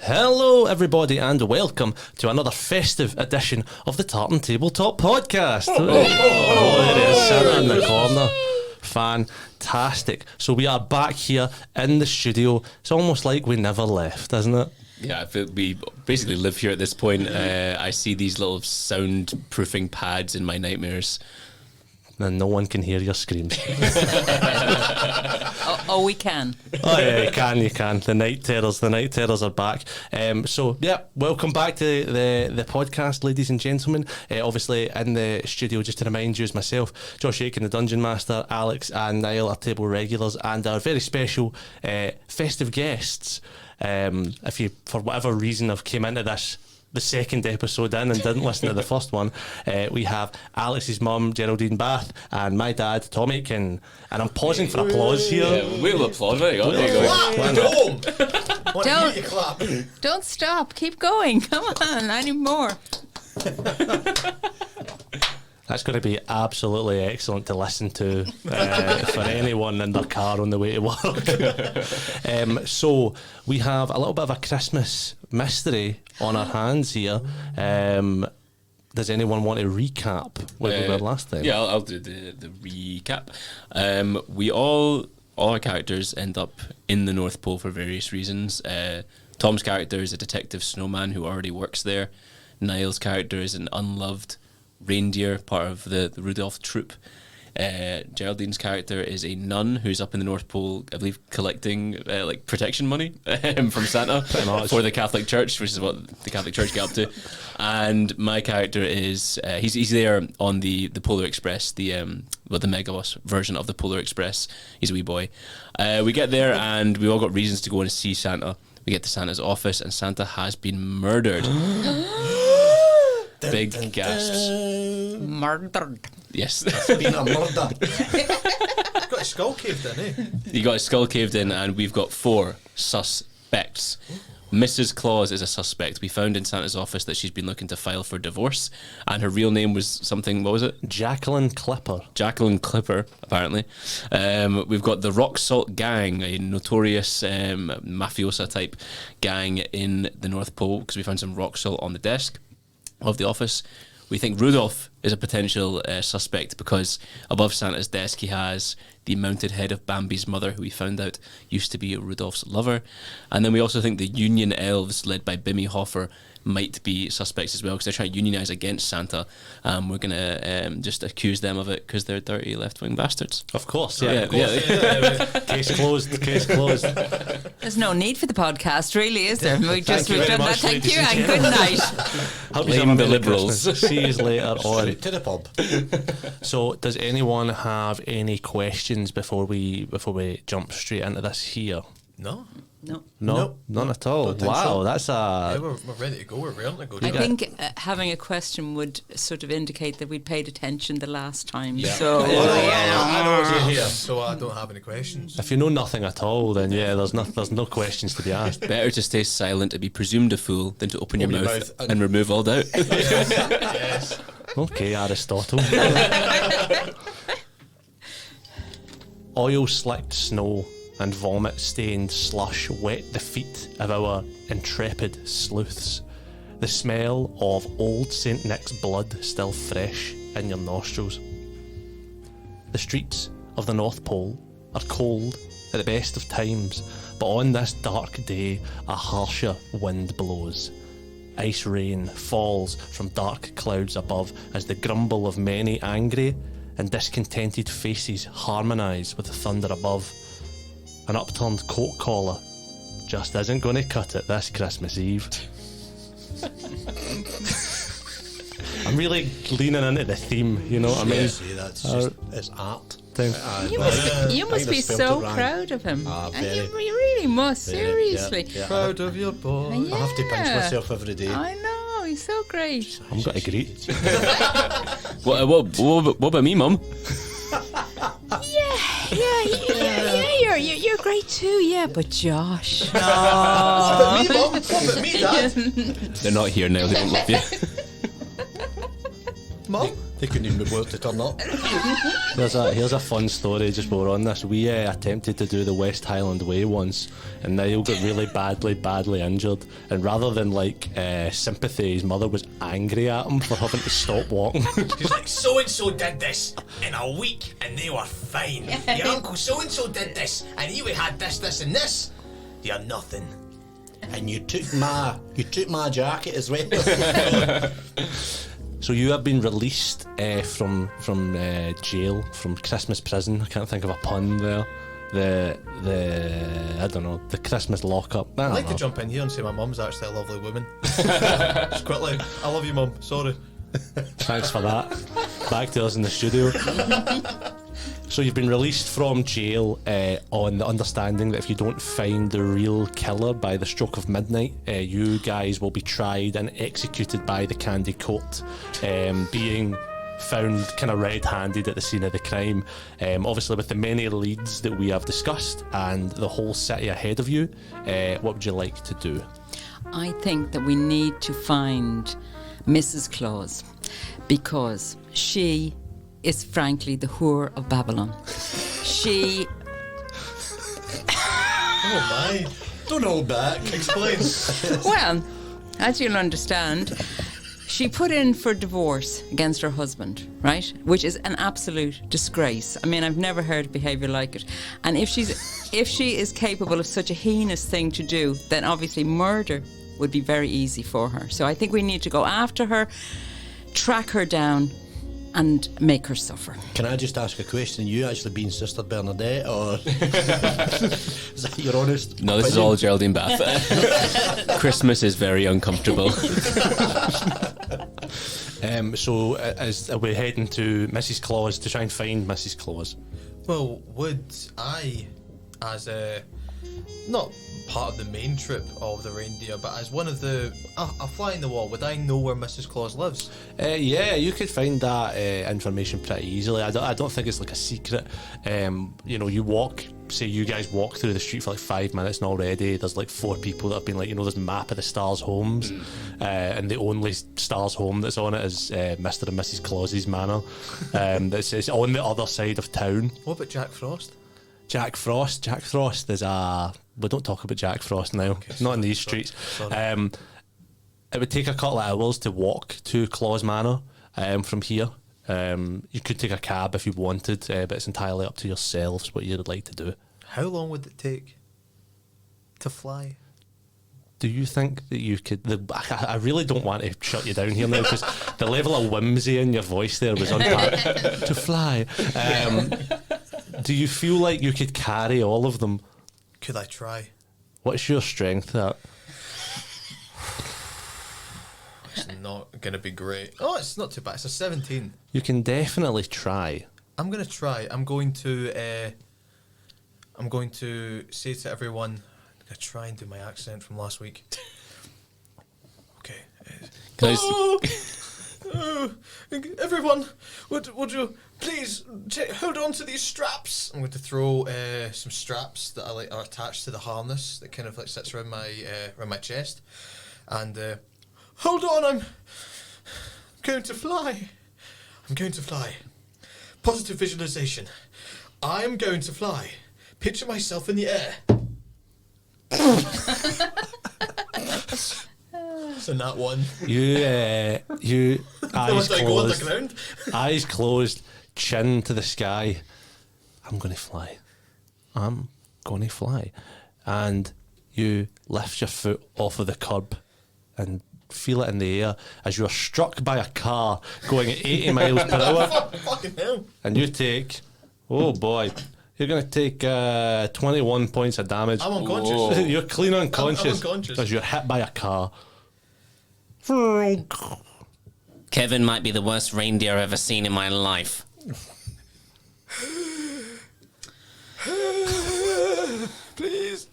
Hello everybody and welcome to another festive edition of the Tartan Tabletop podcast. There it is, sitting in the corner. Fantastic. So we are back here in the studio. It's almost like we never left, isn't it? Yeah, I feel we basically live here at this point. I see these little soundproofing pads in my nightmares. And no one can hear your screams. Oh, we can. Oh yeah, you can. The night terrors are back. So yeah, welcome back to the podcast, ladies and gentlemen. Obviously in the studio, just to remind you, is myself, Josh Aiken, the Dungeon Master, Alex and Niall, our table regulars, and our very special festive guests. If you, for whatever reason, have came into this the second episode in and didn't listen to the first one, we have Alex's mum, Geraldine Bath, and my dad, Tom Aiken. And I'm pausing for applause here. Yeah, we'll applaud. There you go. Don't stop. Keep going. Come on. I need more. That's going to be absolutely excellent to listen to for anyone in their car on the way to work. So we have a little bit of a Christmas mystery on our hands here. Does anyone want to recap where we were last time? Yeah, I'll do the recap. All our characters end up in the North Pole for various reasons. Tom's character is a detective snowman who already works there. Niall's character is an unloved reindeer, part of the Rudolph troupe. Geraldine's character is a nun who's up in the North Pole, I believe, collecting like protection money from Santa for the Catholic Church, which is what the Catholic Church get up to. And my character is he's there on the Polar Express, the megabus version of the Polar Express. He's a wee boy. We get there and we all got reasons to go and see Santa. We get to Santa's office and Santa has been murdered. Big gasps. Murdered. Yes. Been a murder. Got his skull caved in, eh? He got his skull caved in, and we've got 4 suspects. Mrs. Claus is a suspect. We found in Santa's office that she's been looking to file for divorce, and her real name was something, what was it? Jacqueline Clipper, apparently. We've got the Rock Salt Gang, a notorious mafiosa type gang in the North Pole, because we found some rock salt on the desk of the office. We think Rudolph is a potential suspect because above Santa's desk he has the mounted head of Bambi's mother, who we found out used to be Rudolph's lover. And then we also think the Union Elves, led by Bimmy Hoffer, might be suspects as well, because they're trying to unionize against Santa. We're going to just accuse them of it because they're dirty left-wing bastards. Of course, yeah. Case closed. There's no need for the podcast, really, is there? We've done that. Thank you and good night. Blame the Liberals. See you later on. Straight to the pub. So, does anyone have any questions before we jump straight into this here? No. No, none at all. Wow, so. that's Yeah, we're ready to go. We're ready to go. I think having a question would sort of indicate that we'd paid attention the last time. Yeah. So, I know you're here, so I don't have any questions. If you know nothing at all, then yeah, there's no questions to be asked. Better to stay silent and be presumed a fool than to open your mouth and remove all doubt. Yes. Okay, Aristotle. Oil-slicked snow and vomit-stained slush wet the feet of our intrepid sleuths. The smell of old St. Nick's blood still fresh in your nostrils. The streets of the North Pole are cold at the best of times, but on this dark day a harsher wind blows. Ice rain falls from dark clouds above as the grumble of many angry and discontented faces harmonise with the thunder above. An upturned coat collar just isn't going to cut it this Christmas Eve. I'm really leaning into the theme, you know what I mean? See, that's just, it's art. You must be so proud of him. And you really must, seriously. Yeah. Proud of your boy. Yeah. I have to pinch myself every day. I know, he's so great. I'm going to agree. What about me, Mum? Yeah, you're great too, yeah, but Josh. What about me, Mum? What about me, Dad? They're not here now, they don't love you. Mum? They couldn't even be bothered to turn up. Here's a fun story just while we're on this. We attempted to do the West Highland Way once, and Niall got really badly injured. And rather than sympathy, his mother was angry at him for having to stop walking. He's like, so-and-so did this in a week and they were fine. Your uncle so-and-so did this and he had this and this. You're nothing. And you took my jacket as well. So you have been released from jail, from Christmas prison. I can't think of a pun there. I don't know, the Christmas lockup. I'd like to jump in here and say my mum's actually a lovely woman. Just quickly, I love you, Mum. Sorry. Thanks for that. Back to us in the studio. So you've been released from jail on the understanding that if you don't find the real killer by the stroke of midnight, you guys will be tried and executed by the Candy Court, being found kind of red-handed at the scene of the crime. Obviously, with the many leads that we have discussed and the whole city ahead of you, what would you like to do? I think that we need to find Mrs. Claus, because she is frankly the whore of Babylon. She... Oh my. Don't hold back. Explain. Well, as you'll understand, she put in for divorce against her husband, right? Which is an absolute disgrace. I mean, I've never heard behaviour like it. And if she is capable of such a heinous thing to do, then obviously murder would be very easy for her. So I think we need to go after her, track her down, and make her suffer. Can I just ask a question? You actually being Sister Bernadette, or is that your honest? No, this is all Geraldine Bath. Christmas is very uncomfortable. So as we're heading to Mrs. Claus to try and find Mrs. Claus. Well, would I, as a not part of the main trip of the reindeer, but as one of the a fly in the wall, would I know where Mrs. Claus lives? Yeah, you could find that information pretty easily. I don't think it's like a secret. You guys walk through the street for like 5 minutes and already there's like 4 people that have been like, there's a map of the Stars homes, and the only Stars home that's on it is Mr. and Mrs. Claus's manor. It's on the other side of town. What about Jack Frost? Jack Frost is we don't talk about Jack Frost now. Okay, not in these streets. Sorry. It would take a couple of hours to walk to Claus Manor from here. You could take a cab if you wanted, but it's entirely up to yourselves what you'd like to do. How long would it take to fly? Do you think that you could... I really don't want to shut you down here now, because the level of whimsy in your voice there was unpacked. To fly. Do you feel like you could carry all of them? Could I try? What's your strength at? It's not going to be great. Oh, it's not too bad. It's a 17. You can definitely try. I'm going to try. I'm going to say to everyone, I'm going to try and do my accent from last week. Okay. Everyone, would you please hold on to these straps? I'm going to throw some straps that are attached to the harness that kind of like sits around my chest, and hold on, I'm going to fly. I'm going to fly. Positive visualization. I'm going to fly. Picture myself in the air. So not one. You eyes closed, chin to the sky. I'm going to fly. I'm going to fly. And you lift your foot off of the curb and feel it in the air as you are struck by a car going at 80 miles per hour. Fucking hell. And you take, oh boy, you're going to take 21 points of damage. I'm unconscious. You're clean unconscious. I'm unconscious. Because you're hit by a car. Kevin might be the worst reindeer I've ever seen in my life. Please.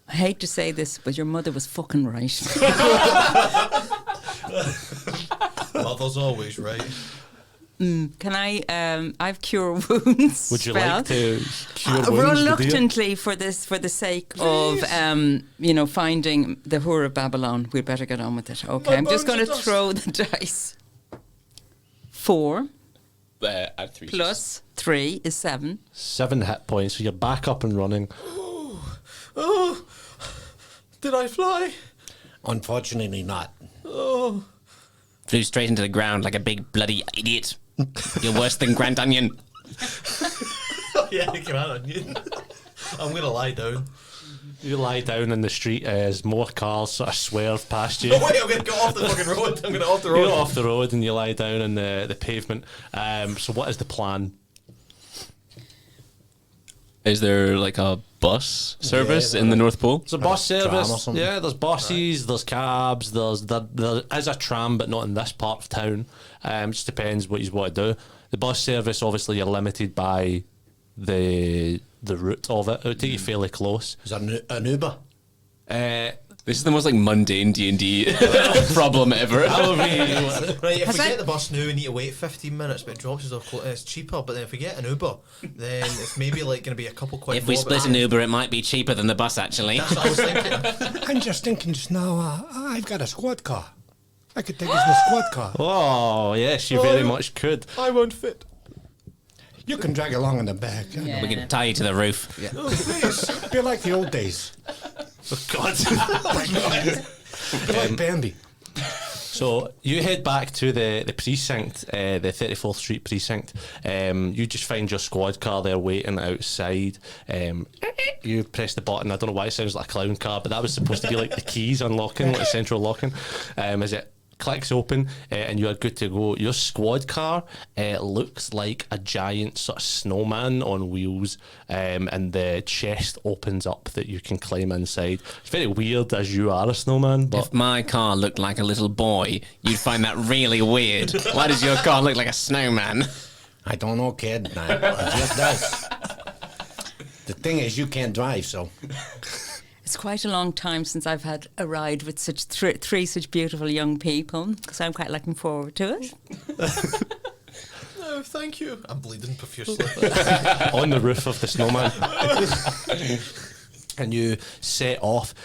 I hate to say this, but your mother was fucking right. Mother's always right. Can I have cure wounds? Would you spell? like to cure wounds? Reluctantly, for the sake of finding the whore of Babylon, we'd better get on with it. Okay, I'm just going to throw the dice. 4 Add 3. plus 3 is 7. 7 hit points, so you're back up and running. Oh, did I fly? Unfortunately not. Oh, Flew straight into the ground like a big bloody idiot. You're worse than Grant Onion. yeah, come on, onion. I'm gonna lie down. You lie down in the street as more cars sort of swerve past you. Oh wait, I'm gonna get off the fucking road. I'm gonna off the You road. get off the road and you lie down on the pavement. So what is the plan? Is there like a bus service in the North Pole? There's a bus Tram or service. something. Yeah, there's buses, there's cabs, there is a tram, but not in this part of town. Just depends what you want to do. The bus service, obviously, you're limited by the route of it. It would take you fairly close. Is that an Uber? This is the most like mundane D&D problem ever. Right, if Has we that- get the bus now, we need to wait 15 minutes, but it drops us off. It's cheaper. But then if we get an Uber, then it's maybe like going to be a couple quid. If we more, split but an Uber, it might be cheaper than the bus, actually. that's what I was thinking. I'm just thinking just now, I've got a squad car. I could take us in a squad car. Oh, yes, you very much could. I won't fit. You can drag along in the back. Yeah. We can tie you to the roof. Oh, please. Be like the old days. Oh, God. Be like Bambi. So you head back to the precinct, the 34th Street precinct. You just find your squad car there waiting outside. You press the button. I don't know why it sounds like a clown car, but that was supposed to be like the keys unlocking, like central locking. As it clicks open and you are good to go. Your squad car looks like a giant sort of snowman on wheels, and the chest opens up that you can climb inside. It's very weird as you are a snowman, but If my car looked like a little boy, you'd find that really weird. Why does your car look like a snowman? I don't know, kid. No, it just does. The thing is, you can't drive, so. It's quite a long time since I've had a ride with such three such beautiful young people, so I'm quite looking forward to it. No, thank you. I'm bleeding profusely. on the roof of the snowman. And you set off.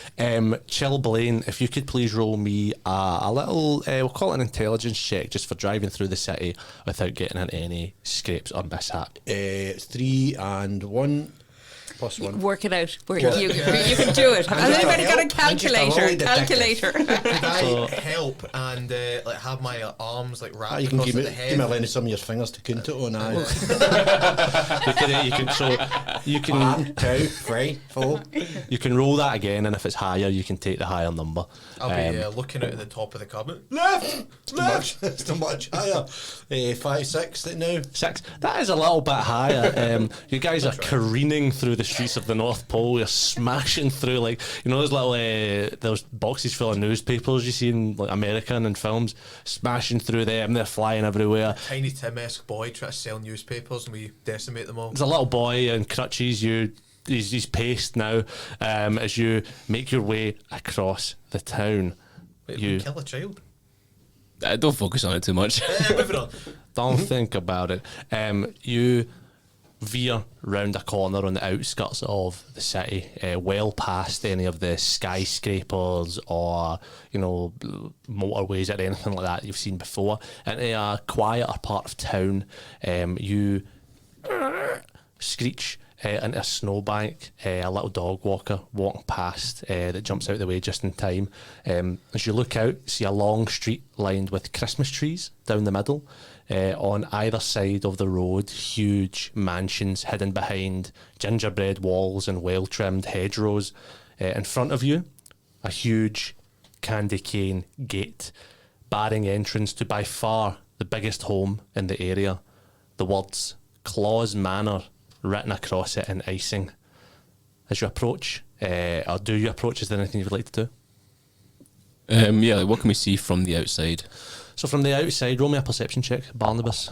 Chill Blaine, if you could please roll me a little, we'll call it an intelligence check, just for driving through the city without getting into any scrapes or mishap. It's 3 and 1 plus 1. Work it out. You can do it. Has just a anybody got a help. I'm just a calculator? lonely detective. Calculator. Could I help and like have my arms like wrapped You can across give the me head? Lenny some of your fingers to count it on. You can 1, 2, 3, 4. you can roll that again, and if it's higher, you can take the higher number. I'll be looking out at the top of the cabinet. It's too much higher. 5, 6 now. 6. That is a little bit higher. You guys are careening through the streets of the North Pole. You're smashing through, like, you know, those little those boxes full of newspapers you see in like American and films. Smashing through them, they're flying everywhere. Tiny Tim-esque boy trying to sell newspapers and we decimate them all. There's a little boy in crutches. He's paced now as you make your way across the town. Wait, You we kill a child. Don't focus on it too much. Moving on. don't think about it. You veer round a corner on the outskirts of the city, well past any of the skyscrapers or, you know, motorways or anything like that you've seen before, into a quieter part of town. You screech into a snowbank, a little dog walker walking past that jumps out the way just in time. As you look out, see a long street lined with Christmas trees down the middle. On either side of the road, huge mansions hidden behind gingerbread walls and well-trimmed hedgerows. In front of you, a huge candy cane gate, barring entrance to by far the biggest home in the area. The words Claus Manor written across it in icing. As you approach, or do you approach, is there anything you'd like to do? Yeah, like, what can we see from the outside? So from the outside, roll me a perception check, Barnabas.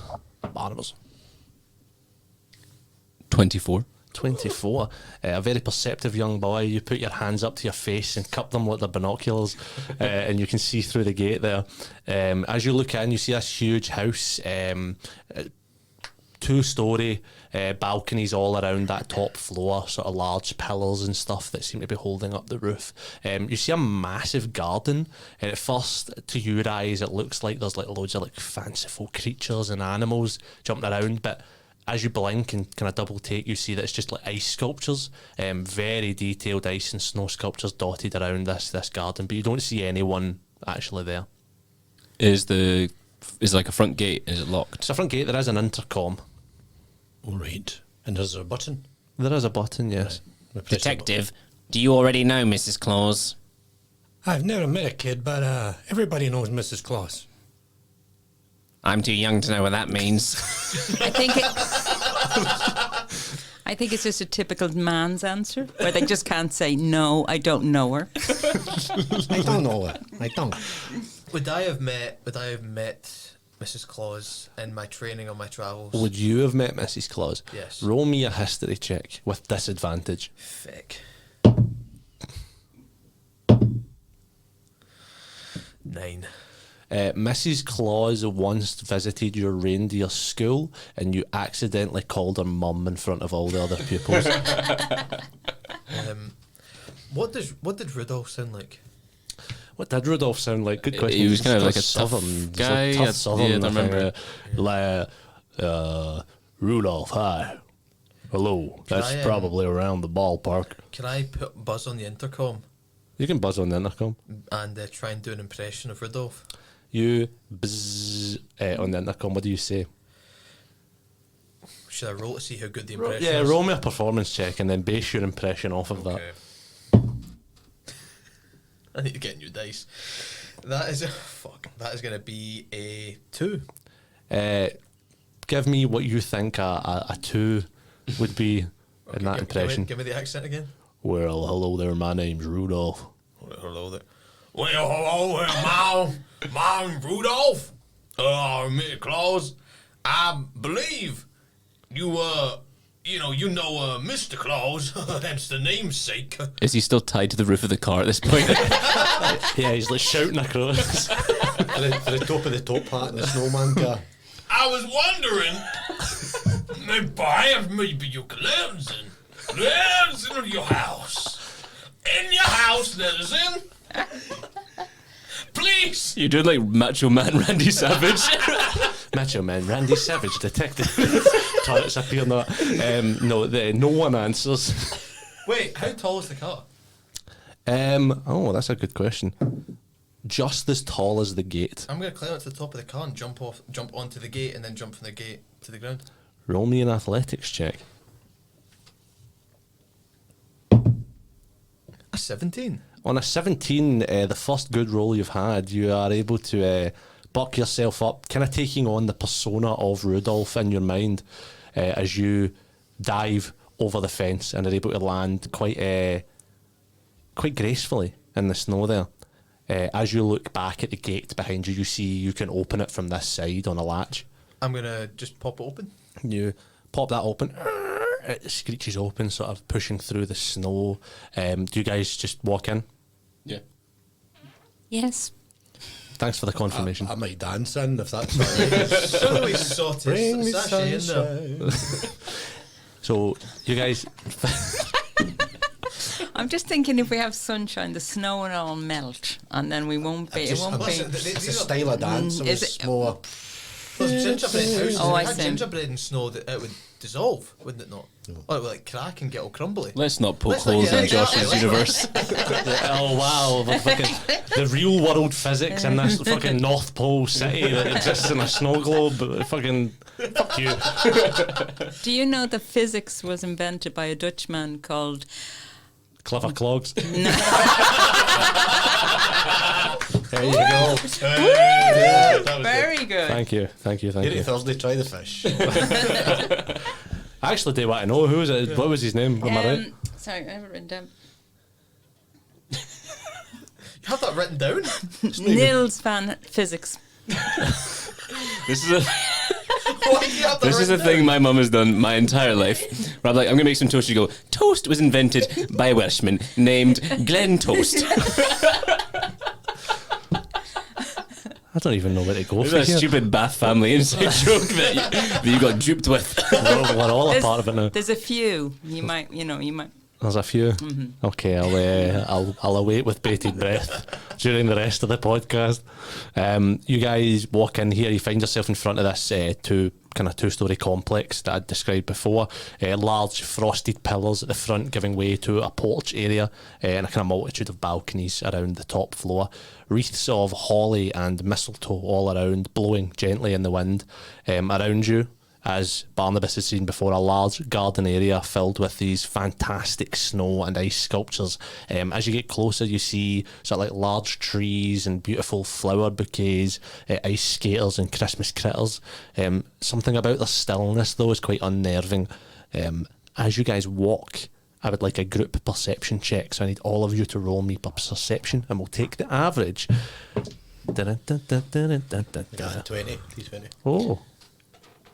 24. 24. A very perceptive young boy. You put your hands up to your face and cup them like they're binoculars, and you can see through the gate there. As you look in, you see this huge house, 2-story balconies all around that top floor, sort of large pillars and stuff that seem to be holding up the roof. You see a massive garden, and at first, to your eyes, it looks like there's like loads of like fanciful creatures and animals jumping around, but as you blink and kind of double take, you see that it's just like ice sculptures, very detailed ice and snow sculptures dotted around this garden, but you don't see anyone actually there. Is like a front gate? Is it locked? It's a front gate. There is an intercom. All right. And there's a button. There is a button, yes. We press the Detective, do you already know Mrs. Claus? button. I've never met a kid, but everybody knows Mrs. Claus. I'm too young to know what that means. I think it's just a typical man's answer, where they just can't say, no, I don't know her. I don't know her. I don't. Would I have met Mrs. Claus in my training on my travels? Would you have met Mrs. Claus? Yes. Roll me a history check with disadvantage. Fick. 9. Mrs. Claus once visited your reindeer school and you accidentally called her mum in front of all the other pupils. What did Rudolph sound like? What did Rudolph sound like? Good question. He was kind of like a southern tough guy. Tough southern. Yeah, I don't remember. Rudolph, hi. Hello. That's I, probably around the ballpark. Can I buzz on the intercom You can buzz on the intercom. and try and do an impression of Rudolph? You buzz on the intercom. What do you say? Should I roll to see how good the impression Yeah, is? roll me a performance check and then base your impression off of that. Okay. I need to get new dice. That is going to be a 2. Give me what you think a 2 would be in that impression. Give me the accent again. Well, hello there, my name's Rudolph. Hello there. Well, hello there, my Rudolph. Mr. Claus. I believe you, Mr. Claus, hence the namesake. Is he still tied to the roof of the car at this point? Yeah, he's like shouting across. For the top of the top hat and the snowman car. I was wondering, perhaps maybe you can live in your house. In your house, citizen. Please. You're doing like Macho Man Randy Savage. Macho Man, Randy Savage, detective. Turrets appear not. No one answers. Wait, how tall is the car? Oh, that's a good question. Just as tall as the gate. I'm going to climb up to the top of the car and jump onto the gate and then jump from the gate to the ground. Roll me an athletics check. A 17. On a 17, the first good roll you've had, you are able to buck yourself up, kind of taking on the persona of Rudolph in your mind as you dive over the fence and are able to land quite gracefully in the snow there. As you look back at the gate behind you, you see you can open it from this side on a latch. I'm going to just pop it open. You pop that open. It screeches open, sort of pushing through the snow. Do you guys just walk in? Yeah. Yes. Thanks for the confirmation. I might dance in if that's all right. So we sort Bring me sachet in there. sunshine. So you guys, I'm just thinking if we have sunshine, the snow will all melt, and then we won't be. It won't be. It's a style of dance. Is It's it- slower. There's gingerbread houses. Oh, I If you had see. gingerbread and snow, that it would dissolve, wouldn't it not? Or it would like crack and get all crumbly. Let's not poke Let's not- holes yeah, in exactly. Josh's universe. oh wow, the real world physics in this fucking North Pole city that exists in a snow globe. Fucking fuck you. Do you know that physics was invented by a Dutchman called? Clever clogs. There you go. Very good. Thank you. Here at Thursday, try the fish. I actually do want to know who was it. What was his name? Am I right? Sorry, I have it written down. You have that written down? Niels van Physics. This is a Why do you have that this is a written thing down? my mum has done my entire life. Where I'm like, I'm gonna make some toast. You go, toast was invented by a Welshman named Glenn Toast. I don't even know where to go It's for a here. stupid Bath family inside joke that you got duped with. We're all a part of it now. There's a few. You might. There's a few. Okay, I'll await with bated breath during the rest of the podcast. You guys walk in here. You find yourself in front of this two-story complex that I described before. Large frosted pillars at the front, giving way to a porch area and a kind of multitude of balconies around the top floor. Wreaths of holly and mistletoe all around, blowing gently in the wind. Around you, as Barnabas has seen before, a large garden area filled with these fantastic snow and ice sculptures. As you get closer, you see sort of like large trees and beautiful flower bouquets, ice skaters and Christmas critters. Something about the stillness, though, is quite unnerving. As you guys walk, I would like a group perception check, so I need all of you to roll me perception, and we'll take the average. 20. Please 20. Oh.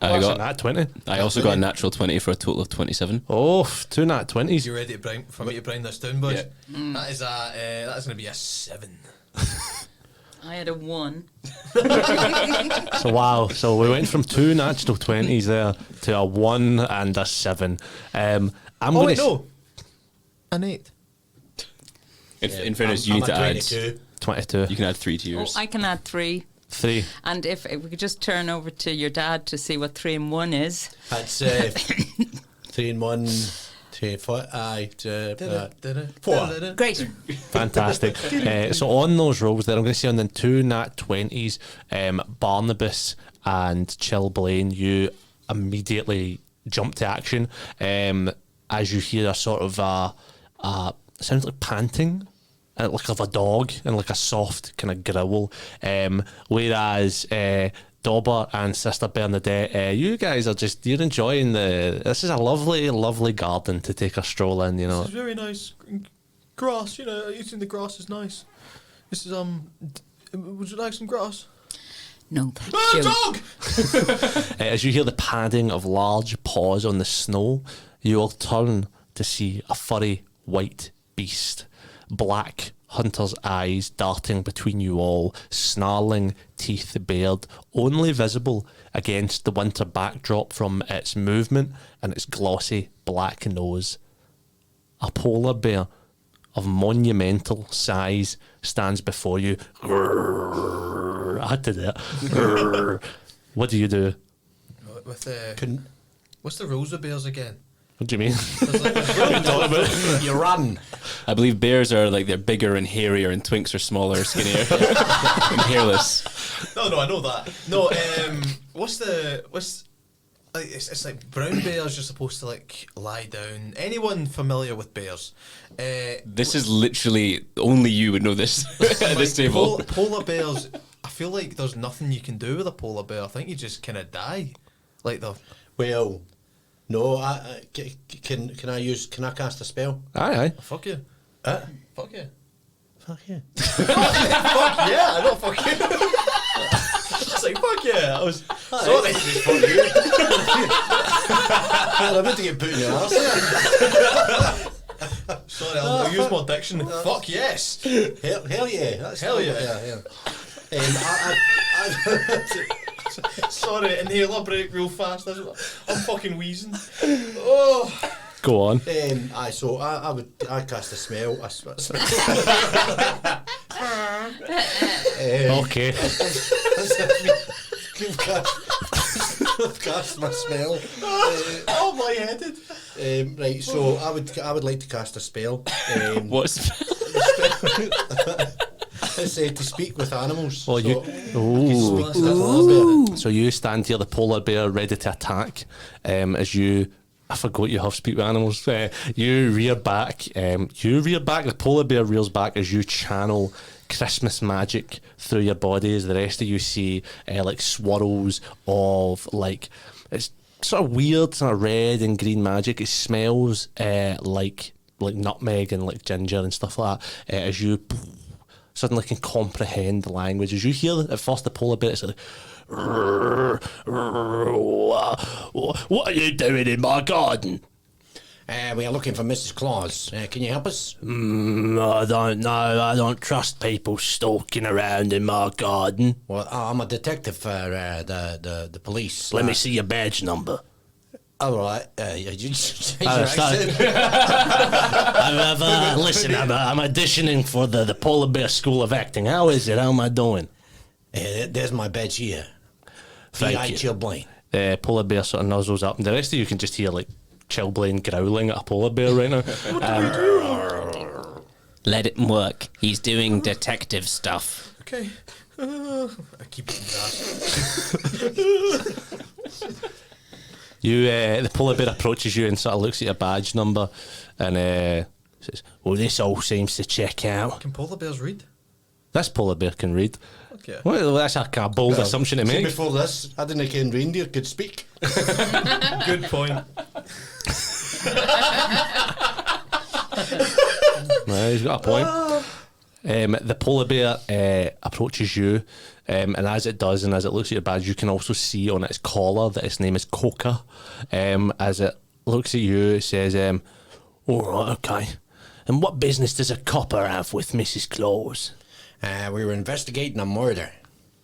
I That's a got nat 20. I also got a natural 20 for a total of 27. Oh, 2 nat 20s. You ready for me to bring this down, boys? Yeah. That is going to be a 7. I had a 1. So wow, so we went from 2 natural 20s there to a 1 and a 7. I'm going to no. An 8. In fairness, you need to add 22. You can add 3 to yours. I can add 3. 3. And if we could just turn over to your dad to see what 3 and 1 is. That's 3 and 1, 3 and 4. Aye, 4. Great. Fantastic. So on those rolls there, I'm going to say on the 2 nat 20s, Barnabas and Chill Blaine, you immediately jump to action as you hear a sort of sounds like panting, like of a dog, and like a soft kind of growl. Whereas Dauber and Sister Bernadette, you guys are you're enjoying this is a lovely, lovely garden to take a stroll in, you know. This is very nice grass, eating the grass is nice. This is, would you like some grass? No, thank you. Dog! As you hear the padding of large paws on the snow, you will turn to see a furry white beast, black hunter's eyes darting between you all, snarling teeth bared, only visible against the winter backdrop from its movement and its glossy black nose. A polar bear of monumental size stands before you. I had to do it. What do you do? What's the rules of bears again? What do you mean? You run. I believe bears are like they're bigger and hairier, and twinks are smaller, skinnier, and hairless. No, I know that. No, it's like brown bears. You're supposed to like lie down. Anyone familiar with bears? This is literally only you would know this at this table. Polar bears. I feel like there's nothing you can do with a polar bear. I think you just kind of die. Like the. Well, no. Can I cast a spell? Aye. Fuck you. Fuck you. Fuck yeah. Fuck yeah. I don't fuck you. It's like fuck yeah. I was sorry. Fuck you. I'm about to get put in your arse there. Sorry, I'll use my diction. Fuck yes. Hell yeah. That's Hell yeah. Sorry, inhaler break real fast. I'm fucking wheezing. Oh. Go on. So I cast a smell. Okay. Cast my smell. Oh, lightheaded. Right, so I would like to cast a spell. What spell? It's to speak with animals. Well, So you stand here, the polar bear, ready to attack. As you, I forgot you have speak with animals. You rear back. The polar bear rears back as you channel Christmas magic through your body. As the rest of you see like swirls of like it's sort of weird, sort of red and green magic. It smells like nutmeg and like ginger and stuff like that. As you suddenly can comprehend the language. As you hear at first the polar bear, it's like, what are you doing in my garden? We are looking for Mrs. Claus. Can you help us? I don't know. I don't trust people stalking around in my garden. Well, I'm a detective for the police. Let me see your badge number. All right. You change your sorry. accent. Listen, I'm auditioning for the Polar Bear School of Acting. How is it? How am I doing? There's my badge here. Thank V.I. you. Chilblain. Polar bear sort of nuzzles up, and the rest of you can just hear like Chilblain growling at a polar bear right now. Let it work. He's doing detective stuff. Okay. I keep eating grass. The polar bear approaches you and sort of looks at your badge number and says, Well, this all seems to check out. Can polar bears read? "This polar bear can read." Okay. Well, that's a kind of bold assumption to See, make. before this, I didn't think reindeer could speak. Good point. Right, he's got a point. The polar bear approaches you, and as it does, and as it looks at your badge, you can also see on its collar that its name is Coca. As it looks at you, it says, All right, okay. And what business does a copper have with Mrs. Claus? We were investigating a murder.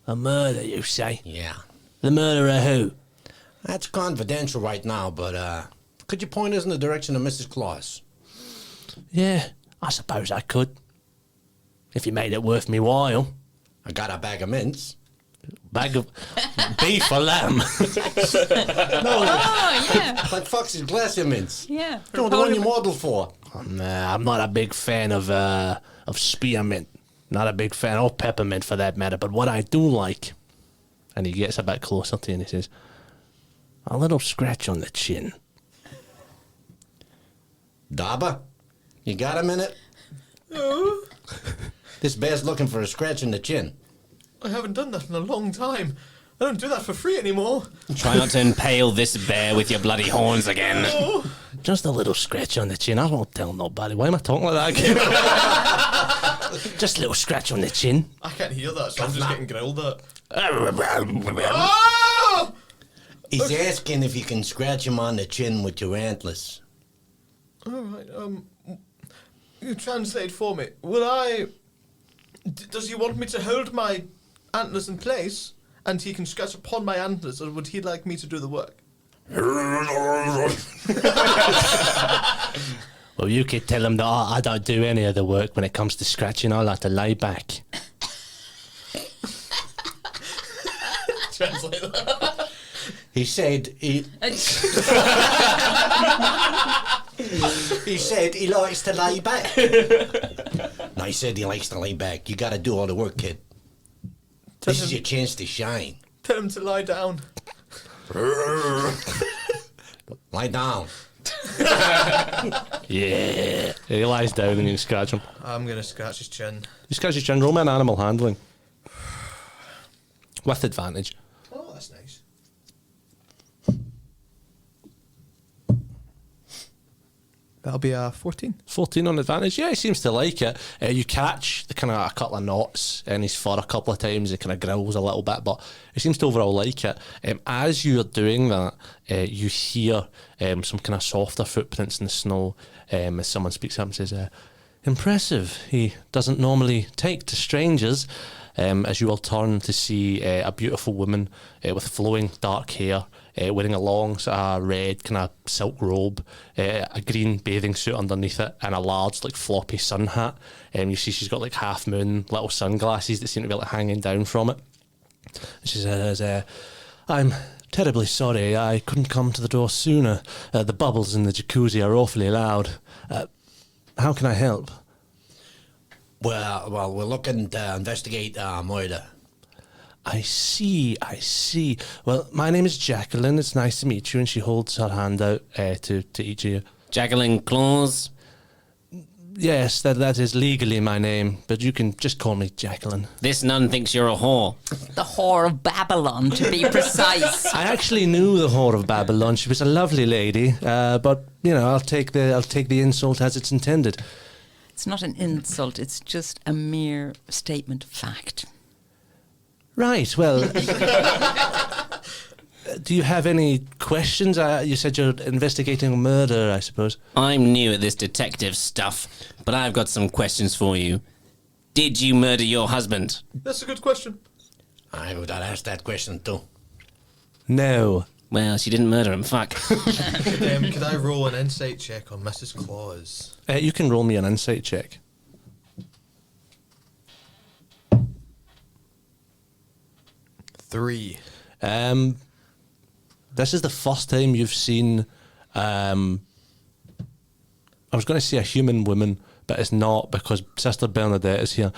A murder, you say? Yeah. The murder of who? That's confidential right now, but could you point us in the direction of Mrs. Claus? Yeah, I suppose I could. If you made it worth me while. I got a bag of mints. Bag of beef or lamb. No, Oh, yeah. like Fox's glacier mints. Yeah. You know, the one you model for. Nah, I'm not a big fan of spearmint. Not a big fan of peppermint for that matter. But what I do like, and he gets a bit closer to you and he says, a little scratch on the chin. Daba, you got a minute? No, This bear's looking for a scratch in the chin. I haven't done that in a long time. I don't do that for free anymore. Try not to impale this bear with your bloody horns again. Oh, Just a little scratch on the chin. I won't tell nobody. "Why am I talking like that again?" Just a little scratch on the chin. I can't hear that, so I'm just getting growled at. Oh! Oh! He's asking if you can scratch him on the chin with your antlers. All right. You translate for me. Will I? Does he want me to hold my antlers in place, and he can scratch upon my antlers, or would he like me to do the work? Well, you could tell him that I don't do any of the work when it comes to scratching. I like to lay back. Translate that. He said he said he likes to lay back. No, he said he likes to lay back. You got to do all the work, kid. This is your chance to shine. Tell him to lie down. Lie down. Yeah. He lies down and you scratch him. I'm gonna scratch his chin. You scratch his chin, roll me an animal handling. With advantage. Oh, that's nice. That'll be 14. 14 on advantage. Yeah, he seems to like it. You catch the kind of a couple of knots in his fur a couple of times. He kind of growls a little bit, but he seems to overall like it. As you're doing that, you hear some kind of softer footprints in the snow as someone speaks up and says, "Impressive. He doesn't normally take to strangers." As you all turn to see a beautiful woman with flowing dark hair, wearing a long sort of red kind of silk robe, a green bathing suit underneath it, and a large like floppy sun hat. You see she's got like half moon little sunglasses that seem to be like hanging down from it. And she says, "I'm terribly sorry I couldn't come to the door sooner. The bubbles in the jacuzzi are awfully loud. How can I help?" Well, we're looking to investigate murder. I see. Well, my name is Jacqueline. It's nice to meet you. And she holds her hand out to each of you. Jacqueline Claus. Yes, that is legally my name, but you can just call me Jacqueline. This nun thinks you're a whore. The whore of Babylon, to be precise. I actually knew the whore of Babylon. She was a lovely lady, but you know, I'll take the insult as it's intended. It's not an insult, it's just a mere statement of fact. Right. Well, do you have any questions? You said you're investigating a murder, I suppose. I'm new at this detective stuff, but I've got some questions for you. Did you murder your husband? That's a good question. I would have asked that question too. No. Well, she didn't murder him, fuck. Could I roll an insight check on Mrs. Claus? You can roll me an insight check. 3. This is the first time you've seen. I was going to say a human woman, but it's not because Sister Bernadette is here.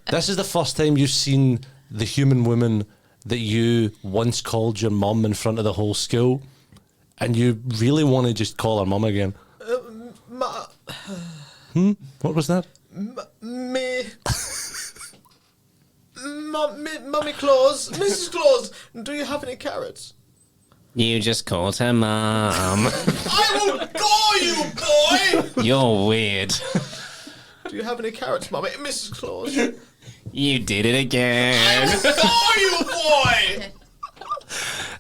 This is the first time you've seen the human woman that you once called your mum in front of the whole school, and you really want to just call her mum again. What was that? Mummy Claus, Mrs. Claus, do you have any carrots? You just called her mum. I will gore you, boy! You're weird. Do you have any carrots, Mummy? Mrs. Claus. You did it again. Gore you, boy!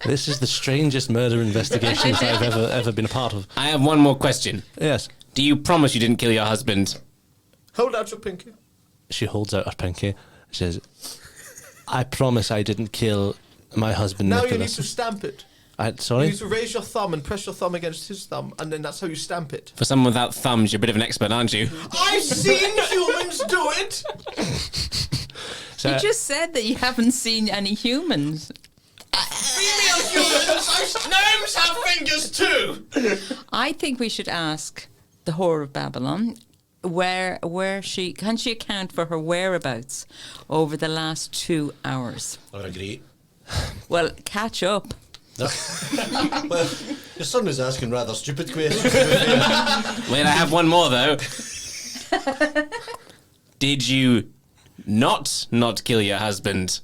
This is the strangest murder investigations I've ever been a part of. I have one more question. Yes. Do you promise you didn't kill your husband? Hold out your pinky. She holds out her pinky. She says, I promise I didn't kill my husband, Now Nicholas. you need to stamp it. Sorry? You need to raise your thumb and press your thumb against his thumb, and then that's how you stamp it. For someone without thumbs, you're a bit of an expert, aren't you? I've seen humans do it! So, You just said that you haven't seen any humans. Female humans! Gnomes have fingers too! I think we should ask the whore of Babylon where she can she account for her whereabouts over the last 2 hours. I would agree. Well, catch up. Well, your son was asking rather stupid questions. Wait, I have one more, though. Did you not kill your husband?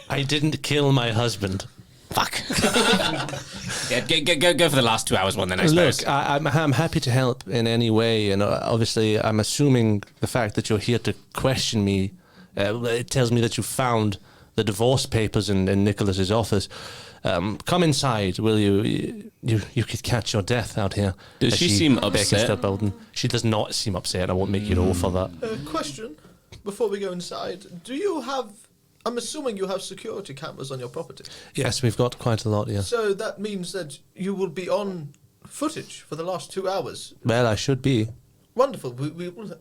I didn't kill my husband. Fuck. Yeah, go for the last 2 hours one then, I suppose. Look, I'm happy to help in any way, and obviously I'm assuming the fact that you're here to question me, it tells me that you found the divorce papers in Nicholas's office. Come inside, will you? You could catch your death out here. Does As she seem beckons upset? to the building. She does not seem upset. I won't make you roll for that. Question, before we go inside. Do you have... I'm assuming you have security cameras on your property. Yes, we've got quite a lot, yes. So that means that you will be on footage for the last 2 hours. Well, I should be. Wonderful.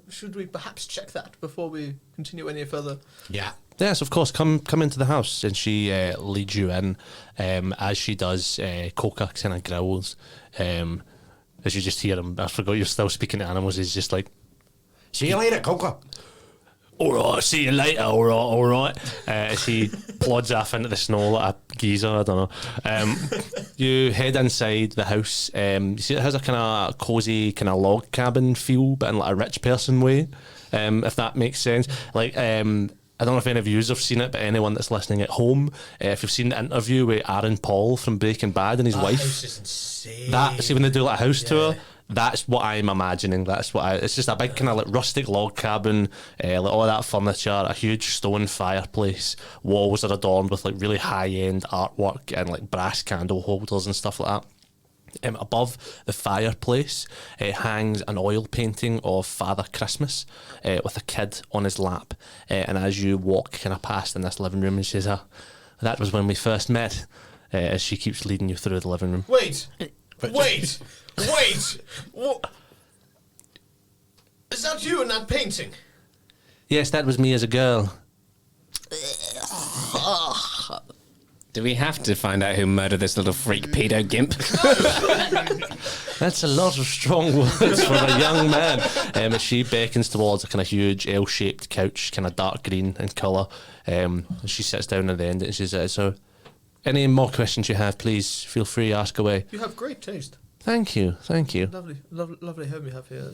Should we perhaps check that before we continue any further? Yeah. Yes, of course. Come into the house, and she leads you in. As she does, Coca kind of growls. As you just hear him, I forgot you're still speaking to animals. He's just like, See you later, Coca. all right, see you later. All right. As he plods off into the snow like a geezer. I don't know. You head inside the house. You see, it has a kind of cozy, kind of log cabin feel, but in like a rich person way. If that makes sense. Like, I don't know if any of you have seen it, but anyone that's listening at home, if you've seen the interview with Aaron Paul from Breaking Bad and his wife, House is insane. that see when they do like a house tour, that's what I'm imagining. That's what it's just a big kind of like rustic log cabin, like all that furniture, a huge stone fireplace, walls are adorned with like really high end artwork and like brass candle holders and stuff like that. Above the fireplace hangs an oil painting of Father Christmas with a kid on his lap. And as you walk kind of past in this living room, and she says, that was when we first met, as she keeps leading you through the living room. Wait. What? Is that you in that painting? Yes, that was me as a girl. Do we have to find out who murdered this little freak pedo gimp? That's a lot of strong words for a young man. As she beckons towards a kind of huge L-shaped couch, kind of dark green in colour. She sits down at the end and she says, so, any more questions you have, please feel free, ask away. You have great taste. Thank you. Lovely home you have here.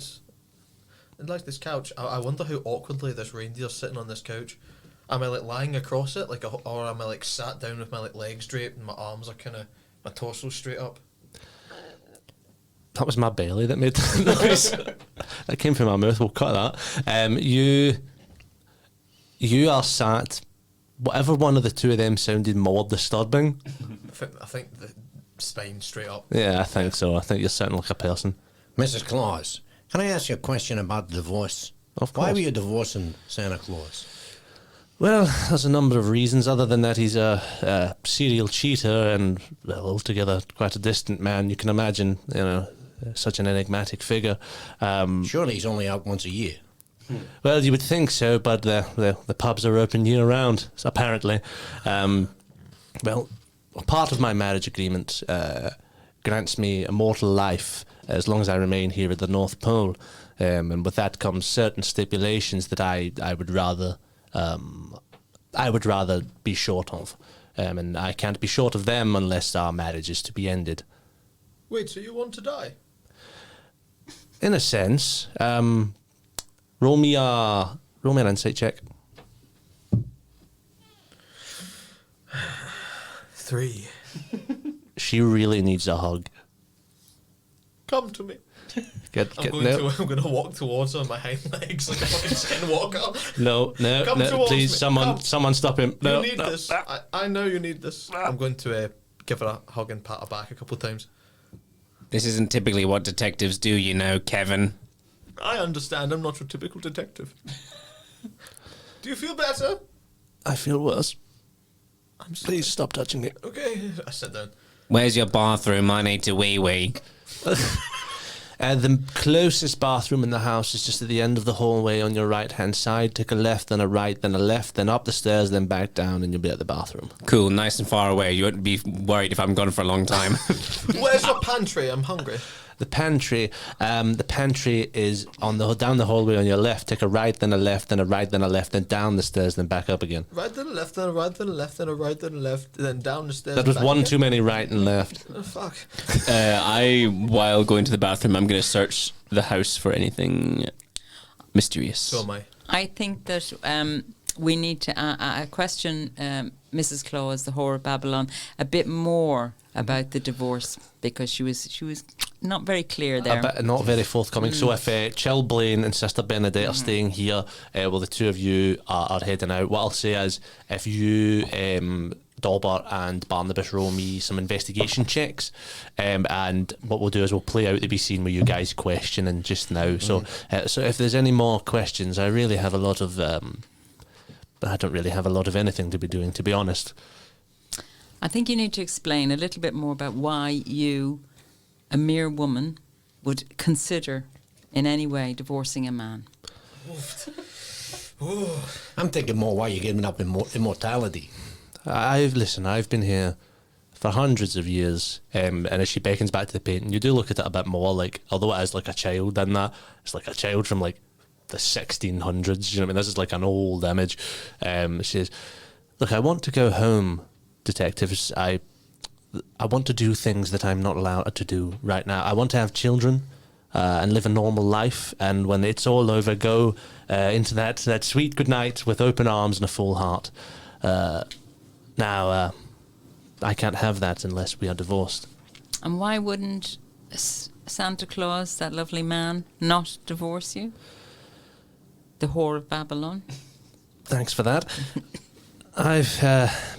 And like this couch, I wonder how awkwardly this reindeer's sitting on this couch. Am I like lying across it, or am I like sat down with my like legs draped and my arms are kind of, my torso straight up? That was my belly that made that noise. That came from my mouth. We'll cut that. You are sat whatever one of the two of them sounded more disturbing. I think the spine straight up. Yeah, I think so. I think you're sounding like a person. Mrs. Claus, can I ask you a question about divorce? Of Why course. were you divorcing Santa Claus? Well, there's a number of reasons. Other than that, he's a serial cheater and, well, altogether quite a distant man. You can imagine, such an enigmatic figure. Surely he's only out once a year. Well, you would think so, but the pubs are open year round, apparently. Well, part of my marriage agreement grants me immortal life as long as I remain here at the North Pole, and with that comes certain stipulations that I would rather be short of, and I can't be short of them unless our marriage is to be ended. Wait, so you want to die? In a sense, roll me an insight check. 3. She really needs a hug. Come to me. I'm I'm going to walk towards her on my hind legs like a fucking skinwalker. No, Come no, towards please, me. someone Come. stop him. You No, need no. this. I know you need this. I'm going to give her a hug and pat her back a couple of times. This isn't typically what detectives do, you know, Kevin. I understand. I'm not your typical detective. Do you feel better? I feel worse. I'm sorry. Please stop touching me. Okay. I sit down. Where's your bathroom? I need to wee-wee. The closest bathroom in the house is just at the end of the hallway on your right-hand side. Take a left, then a right, then a left, then up the stairs, then back down, and you'll be at the bathroom. Cool, nice and far away. You wouldn't be worried if I'm gone for a long time. Where's your pantry? I'm hungry. The pantry is down the hallway on your left. Take a right, then a left, then a right, then a left, then down the stairs, then back up again. Right, then a left, then a right, then a left, then a right, then a left, then down the stairs. That was back one again. too many right and left. Oh, fuck. While going to the bathroom, I'm going to search the house for anything mysterious. So am I. I think that we need to question Mrs. Claus, the whore of Babylon, a bit more about the divorce, because she was not very clear there. Not very forthcoming. So if Chill Blaine and Sister Bernadette are staying here, well, the two of you are heading out. What I'll say is, if you, Dauber and Barnabas, roll me some investigation checks, and what we'll do is we'll play out the be seen with you guys questioning just now. So if there's any more questions, I really have a lot of... I don't really have a lot of anything to be doing, to be honest. I think you need to explain a little bit more about why you, a mere woman, would consider in any way divorcing a man. I'm thinking more why you're giving up immortality. I've been here for hundreds of years, and as she beckons back to the painting, you do look at it a bit more like, although it is like a child in that, it's like a child from like the 1600s, you know what I mean? This is like an old image. She says, look, I want to go home, detectives. I want to do things that I'm not allowed to do right now. I want to have children and live a normal life, and when it's all over, go into that sweet good night with open arms and a full heart. Now, I can't have that unless we are divorced. And why wouldn't Santa Claus, that lovely man, not divorce you? The whore of Babylon? Thanks for that. I've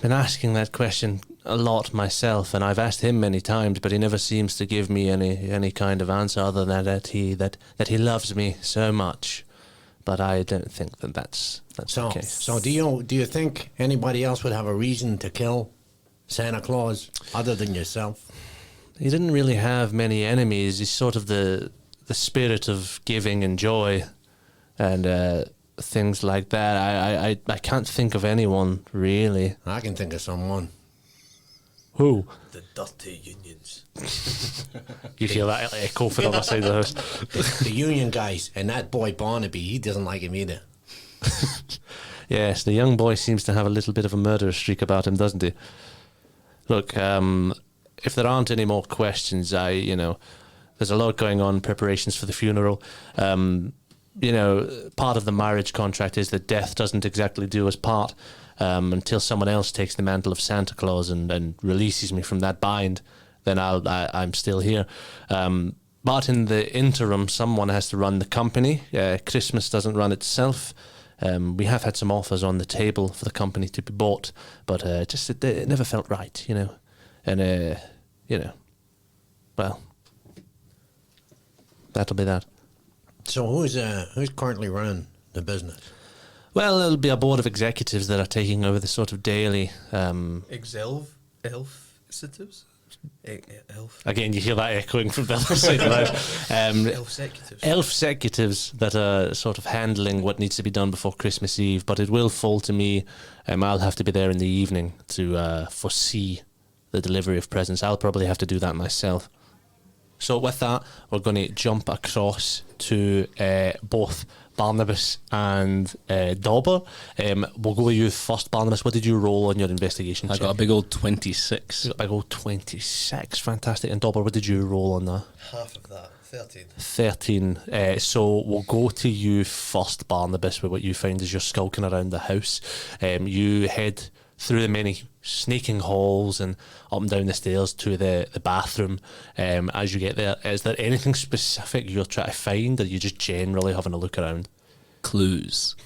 been asking that question a lot myself, and I've asked him many times, but he never seems to give me any kind of answer other than that he loves me so much. But I don't think that's the case. So do you think anybody else would have a reason to kill Santa Claus other than yourself? He didn't really have many enemies. He's sort of the spirit of giving and joy, and things like that. I can't think of anyone really. I can think of someone. Who? The dirty unions. You hear that echo from the other side of the house? The union guys, and that boy Barnaby, he doesn't like him either. Yes, the young boy seems to have a little bit of a murderous streak about him, doesn't he? Look, if there aren't any more questions, there's a lot going on, preparations for the funeral. Part of the marriage contract is that death doesn't exactly do us part until someone else takes the mantle of Santa Claus and releases me from that bind. Then I'm still here. But in the interim, someone has to run the company. Christmas doesn't run itself. We have had some offers on the table for the company to be bought, but it never felt right, you know. And, well, that'll be that. So who's currently running the business? Well, it'll be a board of executives that are taking over the sort of daily. Elf-sitives? Elf. Again, you hear that echoing from the other side of the house. Elf-executives. Elf-executives that are sort of handling what needs to be done before Christmas Eve, but it will fall to me. I'll have to be there in the evening to foresee the delivery of presents. I'll probably have to do that myself. So with that, we're going to jump across to both Barnabas and Dauber. We'll go with you first, Barnabas. What did you roll on your investigation check? I got a big old 26. You got a big old 26. Fantastic. And Dauber, what did you roll on that? Half of that. 13. 13. So we'll go to you first, Barnabas, with what you find as you're skulking around the house. You head through the many snaking halls and up and down the stairs to the bathroom. As you get there, is there anything specific you're trying to find, or are you just generally having a look around? Clues.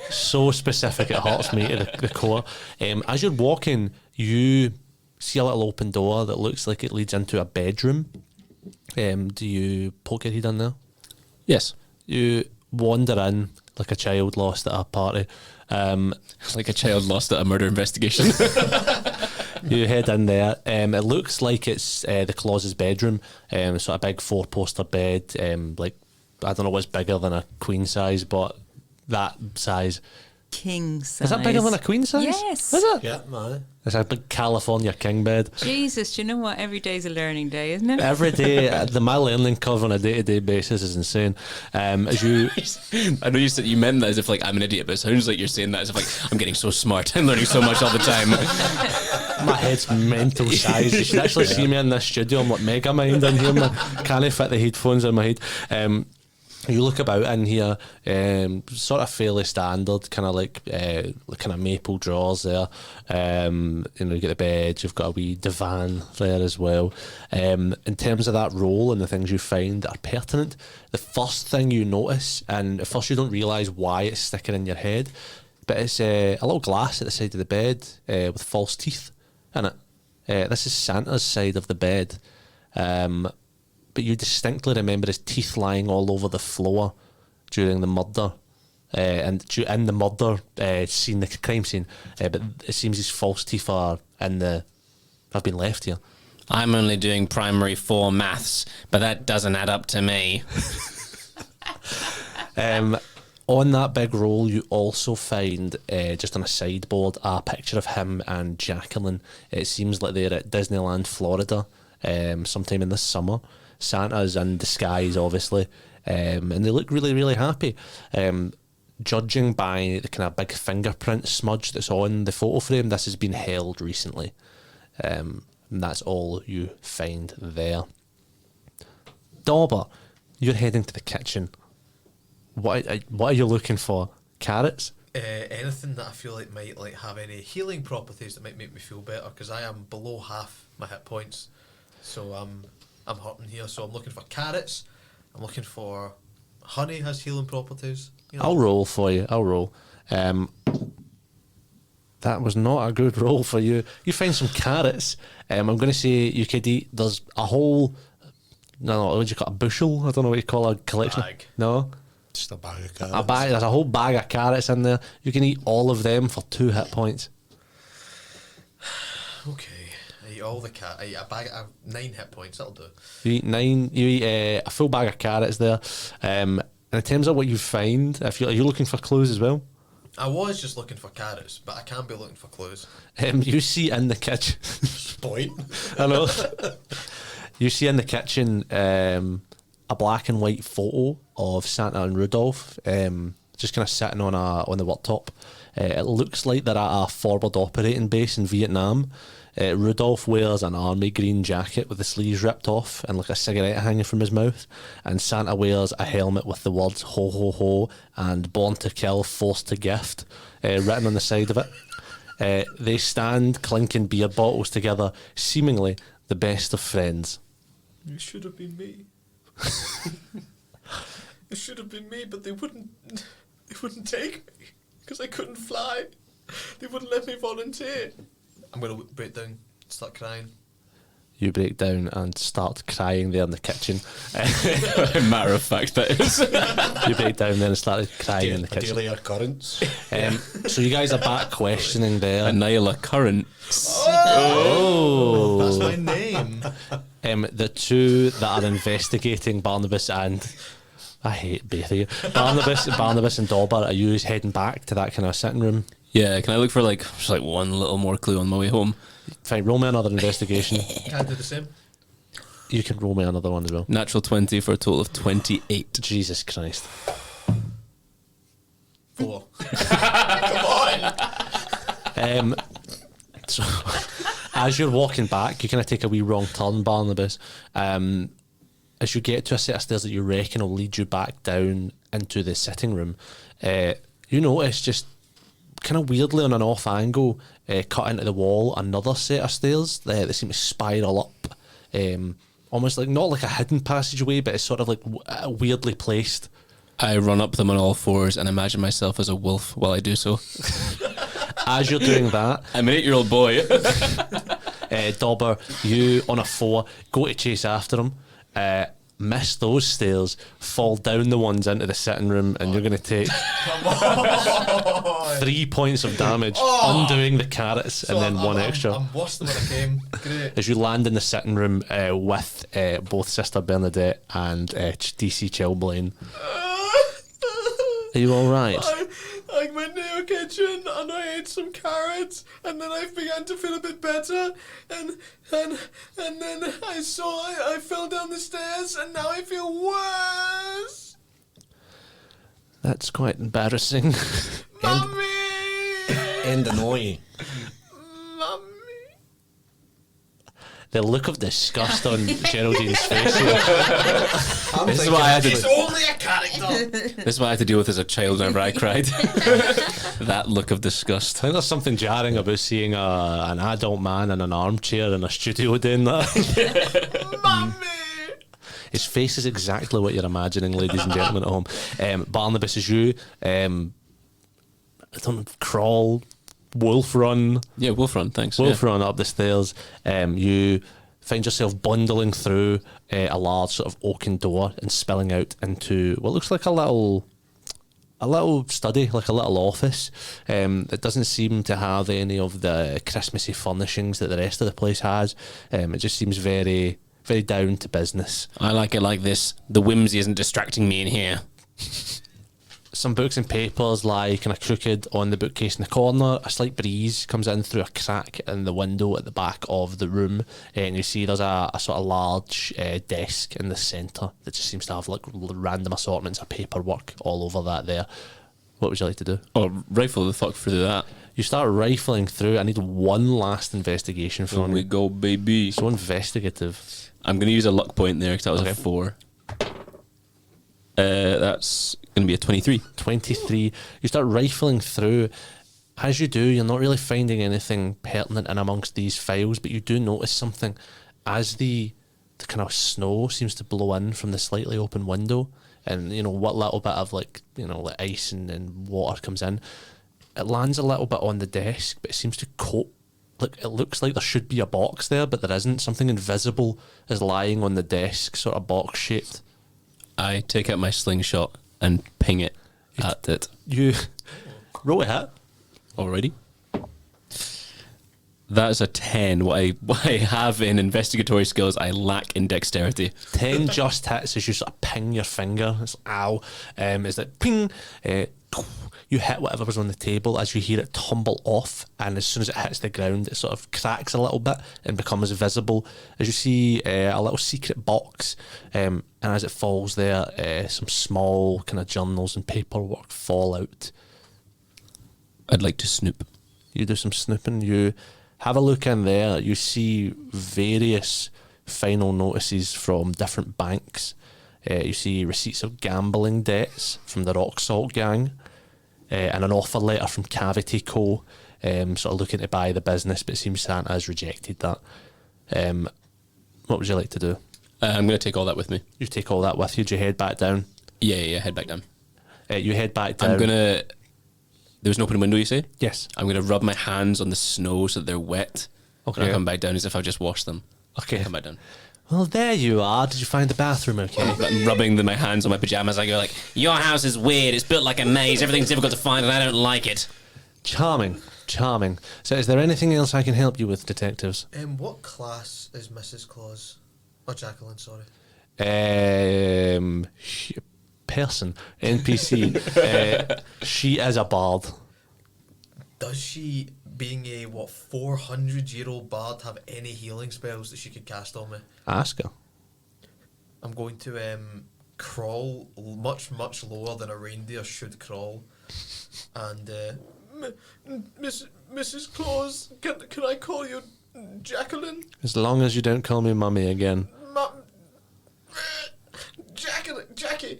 So specific, it hurts me to the core. As you're walking, you see a little open door that looks like it leads into a bedroom. Do you poke your head in there? Yes. You wander in like a child lost at a party. Like a child lost at a murder investigation. You head in there. It looks like it's the Claus's bedroom. Sort of big 4-poster bed. Like, I don't know what's bigger than a queen size, but that size. King size. Is that bigger than a queen size? Yes. Is it? Yeah, man. It's a big California king bed. Jesus, do you know what? Every day's a learning day, isn't it? Every day, my learning curve on a day-to-day basis is insane. As you, I know you meant that as if like I'm an idiot, but it sounds like you're saying that as if like I'm getting so smart. I'm learning so much all the time. my head's mental size. You should actually see me in this studio. I'm like mega mind in here. Can't fit the headphones in my head. You look about in here, sort of fairly standard, kind of like kind of maple drawers there. You get the bed, you've got a wee divan there as well. In terms of that role and the things you find that are pertinent, the first thing you notice, and at first you don't realise why it's sticking in your head, but it's a little glass at the side of the bed with false teeth in it. This is Santa's side of the bed. But you distinctly remember his teeth lying all over the floor during the murder. And in the murder scene, the crime scene, but it seems his false teeth have been left here. I'm only doing primary 4 maths, but that doesn't add up to me. On that big roll, you also find, just on a sideboard, a picture of him and Jacqueline. It seems like they're at Disneyland, Florida, sometime in the summer. Santa's in disguise, obviously, and they look really, really happy. Judging by the kind of big fingerprint smudge that's on the photo frame, this has been held recently. And that's all you find there. Dauber, you're heading to the kitchen. What are you looking for? Carrots? Anything that I feel like might have any healing properties that might make me feel better, because I am below half my hit points, so I'm hurting here. So I'm looking for carrots. I'm looking for honey has healing properties. I'll roll for you. I'll roll. That was not a good roll for you. You find some carrots. I'm going to say you could eat. There's a whole. No, what would you call it? A bushel? I don't know what you call a collection. Bag. No. Just a bag of carrots. A bag. There's a whole bag of carrots in there. You can eat all of them for 2 hit points. Okay. I eat all the I eat a bag of 9 hit points. That'll do. You eat 9. You eat a full bag of carrots there. And in terms of what you find, are you looking for clues as well? I was just looking for carrots, but I can be looking for clues. You see in the kitchen. Point. I know. You see in the kitchen a black and white photo of Santa and Rudolph, just kind of sitting on the worktop. It looks like they're at a forward operating base in Vietnam. Rudolph wears an army green jacket with the sleeves ripped off and like a cigarette hanging from his mouth, and Santa wears a helmet with the words "Ho Ho Ho" and "Born to Kill, Forced to Gift" written on the side of it. They stand clinking beer bottles together, seemingly the best of friends. It should have been me. It should have been me, but they wouldn't wouldn't take me because I couldn't fly. They wouldn't let me volunteer. I'm going to break down, start crying. You break down and start crying there in the kitchen. Matter of fact, that is. You break down there and started crying in the kitchen. Daily occurrence. So you guys are back questioning there. Nyla Current. Oh, That's my name. the two that are investigating Barnabas and I hate both of you. Barnabas and Dauber. Are you heading back to that kind of sitting room? Yeah, can I look for just one little more clue on my way home? Fine, roll me another investigation. Can I do the same? You can roll me another one as well. Natural 20 for a total of 28. Jesus Christ. 4. So, as you're walking back, you kind of take a wee wrong turn, Barnabas. As you get to a set of stairs that you reckon will lead you back down into the sitting room, you notice just kind of weirdly on an off angle, cut into the wall, another set of stairs that seem to spiral up, almost like not like a hidden passageway, but it's sort of like weirdly placed. I run up them on all fours and imagine myself as a wolf while I do so. As you're doing that, I'm an 8-year-old boy. Dauber, you on a 4 go to chase after him, miss those stairs, fall down the ones into the sitting room, and you're going to take 3 points of damage, undoing the carrots, and then one extra. I'm worse than when I came. Great. As you land in the sitting room with both Sister Bernadette and DC Chilblaine. Are you all right? I went to your kitchen and I ate some carrots, and then I began to feel a bit better, and then I fell down the stairs, and now I feel worse. That's quite embarrassing. Mummy! And annoying. Mummy! The look of disgust on Geraldine's face here. This is what I had It's to, only a character! this is what I had to deal with as a child whenever I cried. That look of disgust. I think there's something jarring about seeing an adult man in an armchair in a studio doing that. Mummy! His face is exactly what you're imagining, ladies and gentlemen at home. Barnabas, is you crawl, wolf run, Yeah, wolf run, thanks. wolf run up the stairs. You find yourself bundling through a large sort of oaken door and spilling out into what looks like a little study, like a little office. It doesn't seem to have any of the Christmassy furnishings that the rest of the place has. It just seems very, very down to business. I like it like this. The whimsy isn't distracting me in here. Some books and papers lie kind of crooked on the bookcase in the corner. A slight breeze comes in through a crack in the window at the back of the room, and you see there's a sort of large desk in the centre that just seems to have like random assortments of paperwork all over that there. What would you like to do? Oh, rifle the fuck through that. You start rifling through. I need one last investigation Here from we you. go, baby. So investigative. I'm going to use a luck point there because that was Okay. a 4. That's going to be a 23. 23. You start rifling through. As you do, you're not really finding anything pertinent in amongst these files, but you do notice something as the kind of snow seems to blow in from the slightly open window, and what little bit of like ice and water comes in. It lands a little bit on the desk, but it seems to coat. Like it looks like there should be a box there, but there isn't. Something invisible is lying on the desk, sort of box shaped. I take out my slingshot and ping it at it. You roll a hit. Already? That is a 10. What I have in investigatory skills, I lack in dexterity. 10 just hits as you sort of ping your finger. It's ow. It's like ping. You hit whatever was on the table as you hear it tumble off, and as soon as it hits the ground, it sort of cracks a little bit and becomes visible as you see a little secret box. And as it falls there, some small kind of journals and paperwork fall out. I'd like to snoop. You do some snooping. You have a look in there. You see various final notices from different banks. You see receipts of gambling debts from the Rock Salt Gang, and an offer letter from Cavity Co. Sort of looking to buy the business, but it seems Santa has rejected that. What would you like to do? I'm going to take all that with me. You take all that with you. Do you head back down? Yeah, head back down. You head back down. There was an open window, you say? Yes. I'm gonna rub my hands on the snow so that they're wet. Okay. And I come back down as if I've just washed them. Okay. I come back down. Well, there you are. Did you find the bathroom okay? I'm rubbing my hands on my pajamas. I go like, your house is weird. It's built like a maze. Everything's difficult to find and I don't like it. Charming. So is there anything else I can help you with, detectives? What class is Mrs. Claus? Oh, Jacqueline, sorry. Person. NPC. She is a bard. Does she, being a 400-year-old bard, have any healing spells that she could cast on me? Ask her. I'm going to crawl much lower than a reindeer should crawl, and Mrs. Claus, can I call you Jacqueline? As long as you don't call me mummy again. Jackie,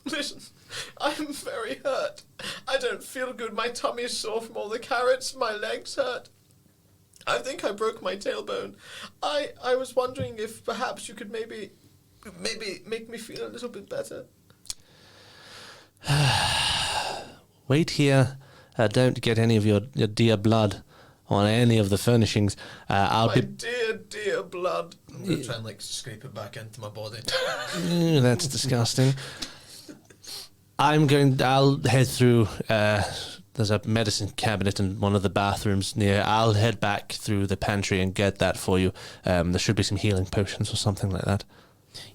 listen, I'm very hurt. I don't feel good. My tummy is sore from all the carrots. My legs hurt. I think I broke my tailbone. I was wondering if perhaps you could maybe make me feel a little bit better. Wait here. Don't get any of your dear blood on any of the furnishings. My dear blood. I'm going to try and scrape it back into my body. That's disgusting. I'll head through. There's a medicine cabinet in one of the bathrooms near. I'll head back through the pantry and get that for you. There should be some healing potions or something like that.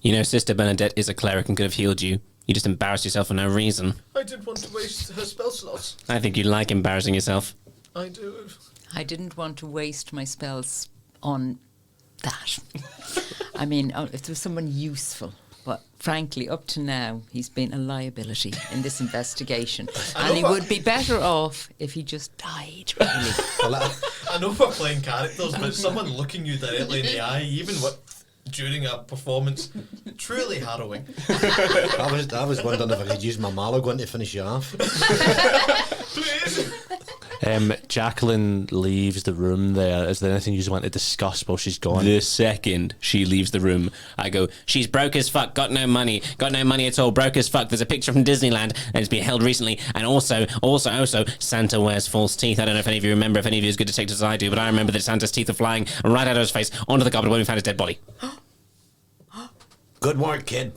You know, Sister Bernadette is a cleric and could have healed you. You just embarrassed yourself for no reason. I didn't want to waste her spell slots. I think you like embarrassing yourself. I do. I didn't want to waste my spells on that. I mean, if there was someone useful. But frankly, up to now, he's been a liability in this investigation. And he would be better off if he just died, really. I know we're playing characters, but someone looking you directly in the eye, even during a performance, truly harrowing. I was wondering if I could use my Malagon to finish you off. Please. Jacqueline leaves the room there. Is there anything you want to discuss while she's gone? The second she leaves the room, I go, she's broke as fuck, got no money at all, broke as fuck. There's a picture from Disneyland and it's been held recently. And also, Santa wears false teeth. I don't know if any of you remember, if any of you as good detectives as I do, but I remember that Santa's teeth are flying right out of his face onto the carpet when we found his dead body. Good work, kid.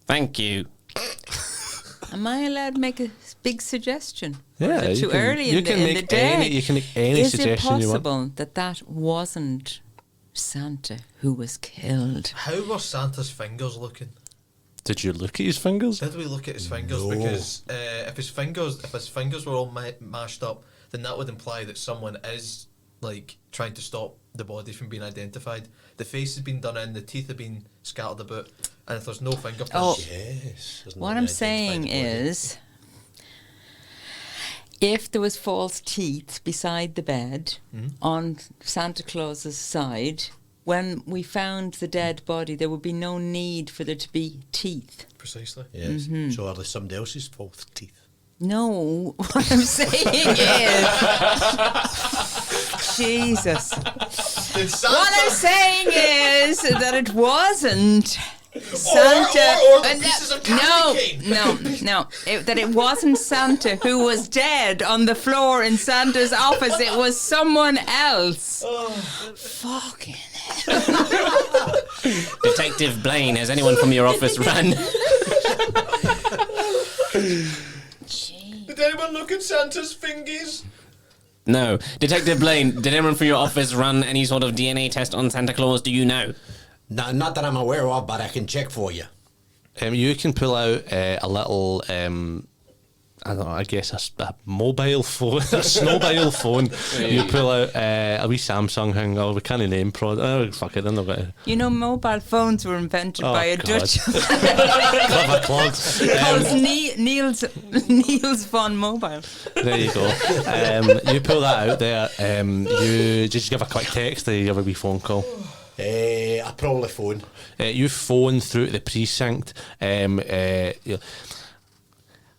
Thank you. Am I allowed to make a big suggestion? Yeah, Is it too early in the day? You can make any Is suggestion it you want. possible that wasn't Santa who was killed? How were Santa's fingers looking? Did you look at his fingers? Did we look at his fingers? No. Because if his fingers were all mashed up, then that would imply that someone is trying to stop the body from being identified. The face has been done in, the teeth have been scattered about, and if there's no fingerprints, Oh. Yes. What I'm saying is, if there was false teeth beside the bed on Santa Claus's side, when we found the dead body, there would be no need for there to be teeth. precisely. Yes. So are there somebody else's false teeth? No, what I'm saying is, Jesus. Did Santa, What I'm saying is that it wasn't Santa. or the pieces of candy cane. No. That it wasn't Santa who was dead on the floor in Santa's office. It was someone else. Fucking hell. Detective Blaine, has anyone from your office run? Did anyone look at Santa's fingies? No. Detective Blaine, did anyone from your office run any sort of DNA test on Santa Claus? Do you know? No, not that I'm aware of, but I can check for you. You can pull out a little, I don't know, I guess a mobile phone, a snowmobile phone. You pull out a wee Samsung thing. Oh, we can't name product. Oh, fuck it, then they've got it. You know, mobile phones were invented by a God. Dutch Clever clogs. called Niels von Mobile. There you go. You pull that out there. You just give a quick text. You give a wee phone call. I probably phone. You phone through to the precinct.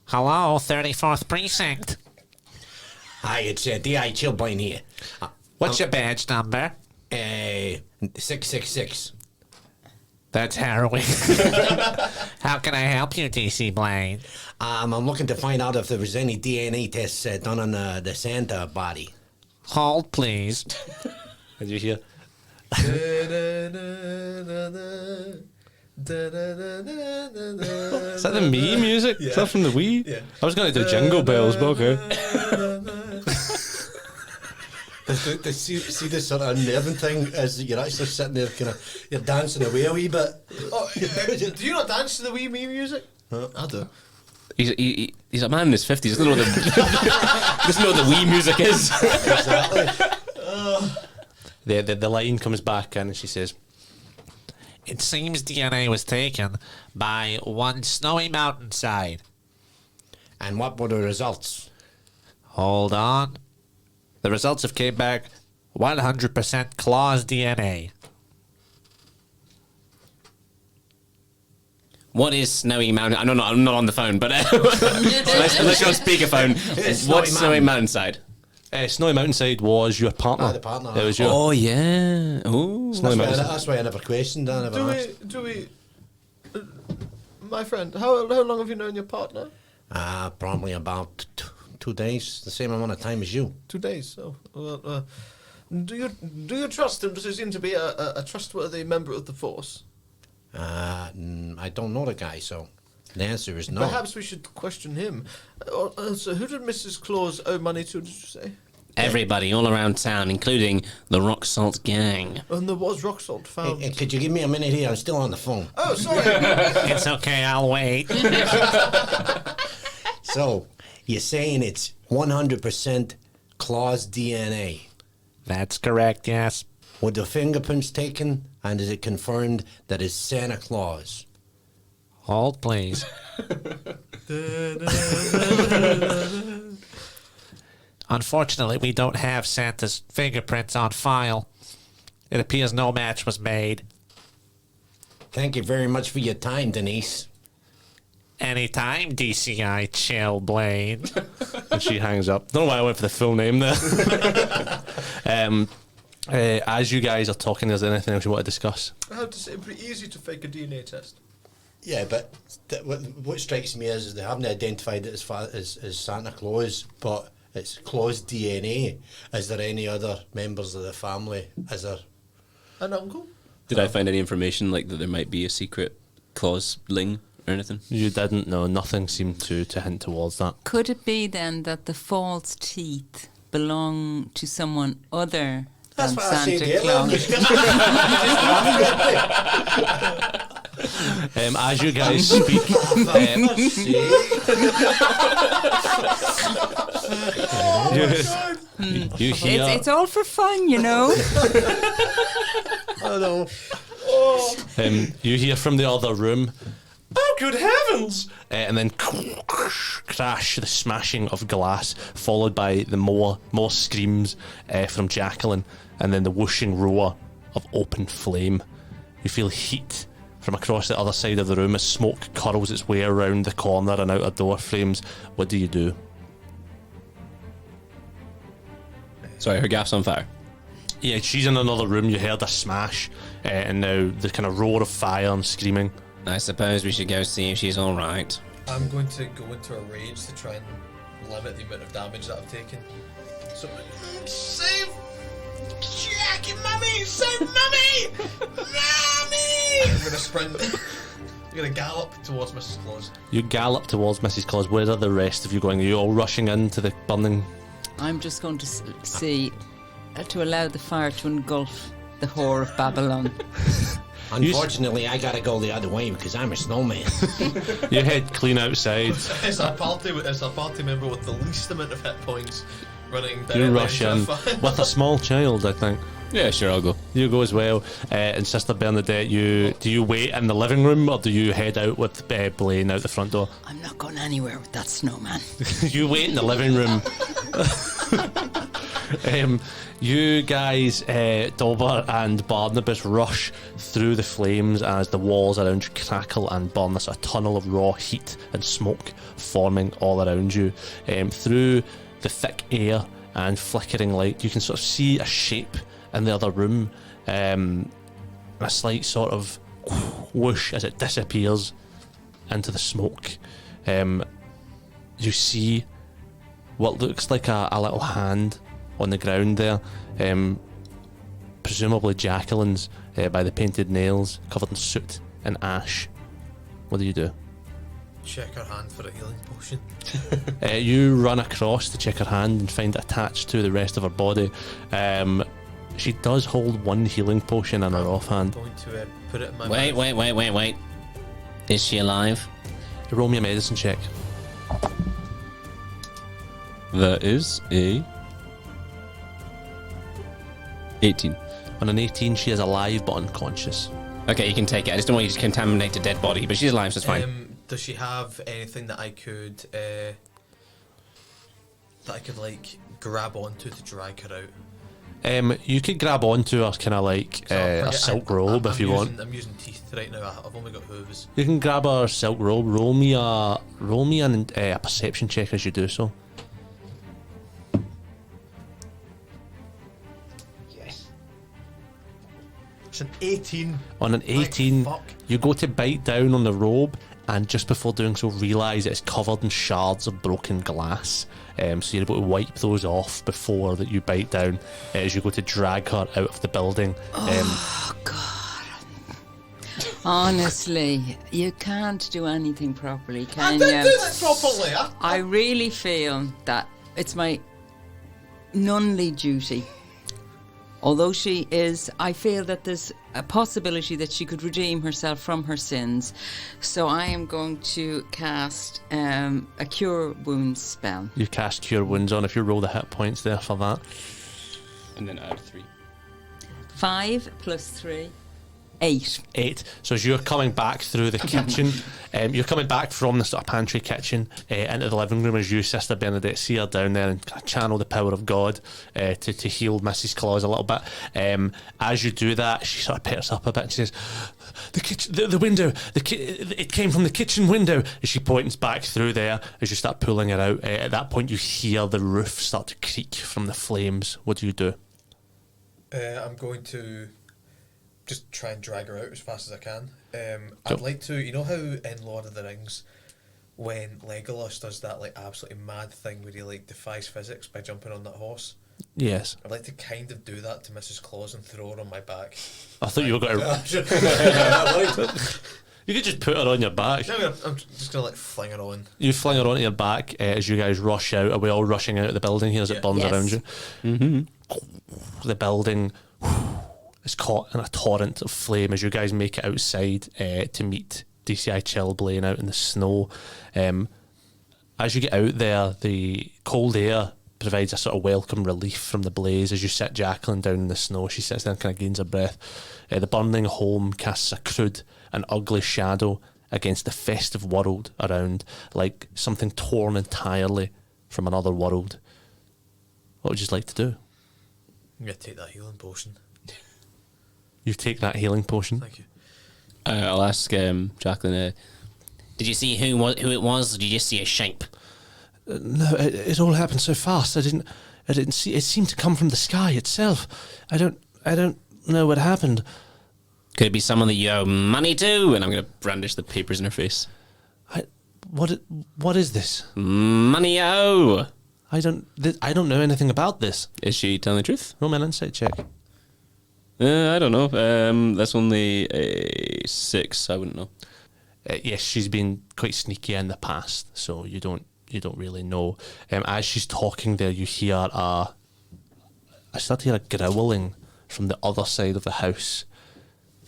Hello, 34th precinct. Hi, it's D.I. Chilblain here. What's your badge number? 666. That's harrowing. How can I help you, DC Blaine? I'm looking to find out if there was any DNA tests done on the Santa body. Hold, please. Did you hear? Is that the me music? Is that from the Wii? Yeah. I was going to do Jingle Bells, but okay. See this sort of unnerving thing as you're actually sitting there, you're dancing away a wee bit. Oh, do you not dance to the wee me music? I do. He's a man in his 50s. Doesn't know doesn't know what the Wii music is. Exactly. The line comes back in and she says, It seems DNA was taken by one snowy mountainside. And what were the results? Hold on. The results have came back 100% Claus DNA. What is Snowy Mountain? I don't know. I'm not on the phone, but unless you're on speakerphone, what's Snowy Mountainside? Snowy Mountainside was your partner. The partner. It was your... Oh yeah. Oh. Snowy Mountainside. That's why I never questioned that. I never asked. Do we, my friend, how long have you known your partner? Probably about 2 days, the same amount of time as you. 2 days. Oh, well, do you trust him? Does he seem to be a trustworthy member of the force? I don't know the guy, so the answer is no. Perhaps we should question him. So, who did Mrs. Claus owe money to? Did you say? Everybody all around town, including the Rock Salt Gang. And there was rock salt found. Hey, could you give me a minute here? I'm still on the phone. Oh, sorry. It's okay, I'll wait. So, you're saying it's 100% Claus DNA. That's correct, yes. Were the fingerprints taken, and is it confirmed that it's Santa Claus? Hold, please. Unfortunately, we don't have Santa's fingerprints on file. It appears no match was made. Thank you very much for your time, Denise. Anytime, DCI Chill Blaine. And she hangs up. Don't know why I went for the full name there. As you guys are talking, is there anything else you want to discuss? I have to say, it'd be easy to fake a DNA test. Yeah, but what strikes me is they haven't identified it as Santa Claus, but it's Claus DNA. Is there any other members of the family? Is there? An uncle? Did I find any information like that there might be a secret Claus ling or anything? You didn't know. Nothing seemed to hint towards that. Could it be then that the false teeth belong to someone other than Santa Claus? As you guys speak, you hear... It's all for fun, you know. I know. You hear from the other room, "Oh, good heavens!" And then crash, the smashing of glass, followed by the more screams from Jacqueline, and then the whooshing roar of open flame. You feel heat from across the other side of the room as smoke curls its way around the corner and out of door frames. What do you do? Sorry, her gaff's on fire. Yeah, she's in another room. You heard a smash, and now the kind of roar of fire and screaming. I suppose we should go see if she's all right. I'm going to go into a rage to try and limit the amount of damage that I've taken. So, save Jackie, Mummy! Save Mummy! Mummy! I'm going to sprint. I'm going to gallop towards Mrs. Claus. You gallop towards Mrs. Claus. Where are the rest of you going? Are you all rushing into the burning? I'm just going to see to allow the fire to engulf the whore of Babylon. Unfortunately, I gotta go the other way because I'm a snowman. You head clean outside. It's a party member with the least amount of hit points running down. You rush in with a small child, I think. Yeah, sure, I'll go. You go as well. And Sister Bernadette, do you wait in the living room or do you head out with Blaine out the front door? I'm not going anywhere with that snowman. You wait in the living room. You guys, Dauber and Barnabas, rush through the flames as the walls around you crackle and burn. There's a tunnel of raw heat and smoke forming all around you. Through the thick air and flickering light, you can sort of see a shape in the other room, a slight sort of whoosh as it disappears into the smoke. You see what looks like a little hand on the ground there, presumably Jacqueline's, by the painted nails, covered in soot and ash. What do you do? Check her hand for a healing potion. You run across to check her hand and find it attached to the rest of her body. She does hold one healing potion in her offhand. I'm going to put it in my mouth. Wait. Is she alive? Roll me a medicine check. That is a 18. On an 18, she is alive but unconscious. Okay, you can take it. I just don't want you to contaminate a dead body, but she's alive, so it's fine. Does she have anything that I could like grab onto to drag her out? You could grab onto her kind of like a silk robe if you want. I'm using teeth right now. I've only got hooves. You can grab her silk robe. Roll me a perception check as you do so. Yes. It's an 18. On an 18, fuck. you go to bite down on the robe, and just before doing so, realise it's covered in shards of broken glass. So you're able to wipe those off before that you bite down as you go to drag her out of the building. Oh, God. Honestly, you can't do anything properly, can you? I didn't do that properly. I really feel that it's my nunly duty. Although she is, I feel that there's a possibility that she could redeem herself from her sins. So I am going to cast a Cure Wounds spell. You cast Cure Wounds on if you roll the hit points there for that. And then add 3. 5 plus 3, 8. 8. So as you're coming back through the kitchen, you're coming back from the sort of pantry kitchen into the living room as you, Sister Bernadette, see her down there and channel the power of God to heal Mrs. Claus a little bit. As you do that, she sort of picks up a bit and she says, "The kitchen, the window, it came from the kitchen window." As she points back through there, as you start pulling her out, at that point you hear the roof start to creak from the flames. What do you do? I'm going to just try and drag her out as fast as I can. I'd like to, you know how in Lord of the Rings, when Legolas does that like absolutely mad thing where he like defies physics by jumping on that horse? Yes. I'd like to kind of do that to Mrs. Claus and throw her on my back. I thought you were going to... You could just put her on your back. No, I'm just going to like fling her on. You fling her onto your back as you guys rush out. Are we all rushing out of the building here as it burns Yes. around you? Mm-hmm. The building is caught in a torrent of flame as you guys make it outside to meet DCI Chillblaine out in the snow. As you get out there, the cold air provides a sort of welcome relief from the blaze. As you sit Jacqueline down in the snow, she sits there and kind of gains her breath. The burning home casts a crude and ugly shadow against the festive world around, like something torn entirely from another world. What would you like to do? I'm going to take that healing potion. You take that healing potion. Thank you. I'll ask Jacqueline, did you see who it was, or did you just see a shape? No, it all happened so fast. I didn't see. It seemed to come from the sky itself. I don't know what happened. Could it be someone that you owe money to? And I'm going to brandish the papers in her face. What is this? Money you owe. I don't know anything about this. Is she telling the truth? Roll me an insight check. I don't know. That's only a 6. I wouldn't know. Yes, she's been quite sneaky in the past, so you don't really know. As she's talking there, you hear I start to hear a growling from the other side of the house.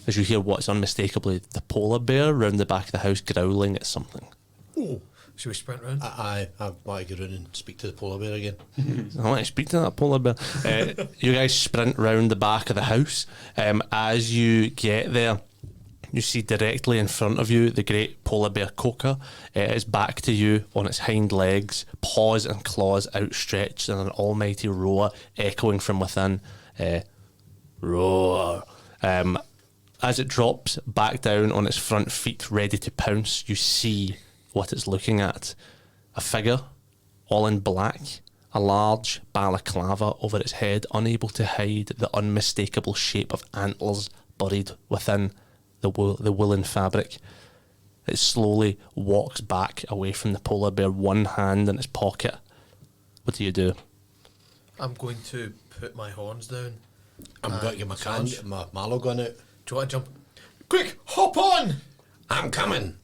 As you hear what's unmistakably the polar bear round the back of the house growling at something. Oh, should we sprint round? I want to go round and speak to the polar bear again. I want to speak to that polar bear. You guys sprint round the back of the house. As you get there, you see directly in front of you the great polar bear Coca. It's back to you on its hind legs, paws and claws outstretched in an almighty roar echoing from within. Roar. As it drops back down on its front feet, ready to pounce, you see what it's looking at. A figure, all in black, a large balaclava over its head, unable to hide the unmistakable shape of antlers buried within the woolen fabric. It slowly walks back away from the polar bear, one hand in its pocket. What do? I'm going to put my horns down. I'm going to get my mallow gun out. Do you want to jump? Quick, hop on! I'm coming.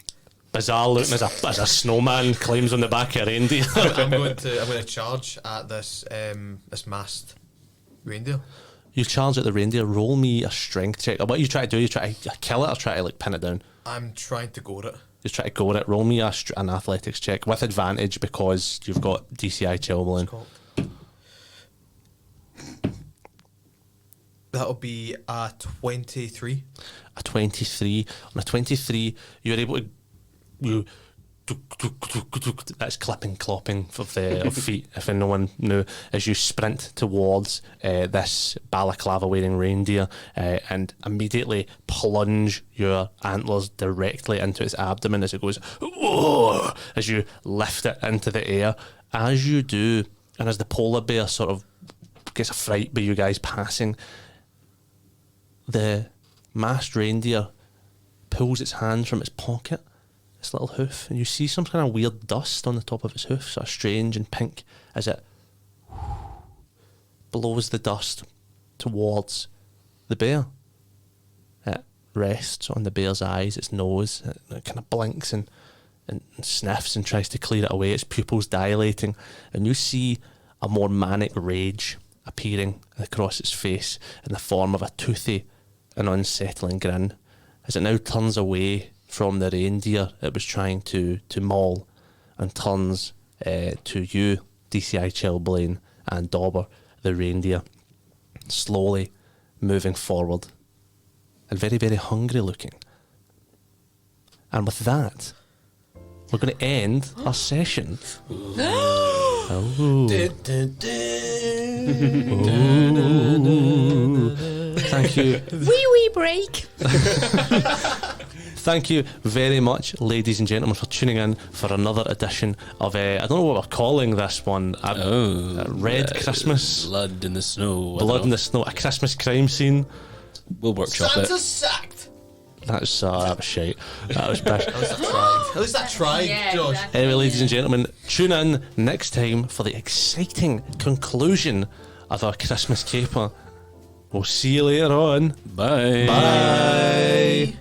Bizarre looking as a snowman climbs on the back of a reindeer. I'm going to charge at this masked reindeer. You charge at the reindeer. Roll me a strength check. What you try to do? You try to kill it or try to like pin it down? I'm trying to go at it. Just try to go at it. Roll me an athletics check with advantage because you've got DCI chill balloon. That'll be a 23. A 23. On a 23, you're able to. That's clipping, clopping of feet, if no one knew, as you sprint towards this balaclava wearing reindeer and immediately plunge your antlers directly into its abdomen as it goes, "Whoa!" as you lift it into the air. As you do, and as the polar bear sort of gets a fright by you guys passing, the masked reindeer pulls its hand from its pocket, its little hoof, and you see some kind of weird dust on the top of its hoof, sort of strange and pink, as it blows the dust towards the bear. It rests on the bear's eyes, its nose, it kind of blinks and sniffs and tries to clear it away, its pupils dilating, and you see a more manic rage appearing across its face in the form of a toothy and unsettling grin, as it now turns away from the reindeer it was trying to maul and turns to you, DCI Chillblaine, and Dauber, the reindeer, slowly moving forward and very, very hungry looking. And with that, we're going to end our session. Thank you. Wee break. Thank you very much, ladies and gentlemen, for tuning in for another edition of I don't know what we're calling this one. Red Christmas. Blood in the snow. Blood in the snow. A Christmas crime scene. We'll workshop it. Santa's sacked! That was shite. That was pish. At least I tried, Yeah, Josh. exactly. Anyway, ladies and gentlemen, tune in next time for the exciting conclusion of our Christmas caper. We'll see you later on. Bye. Bye.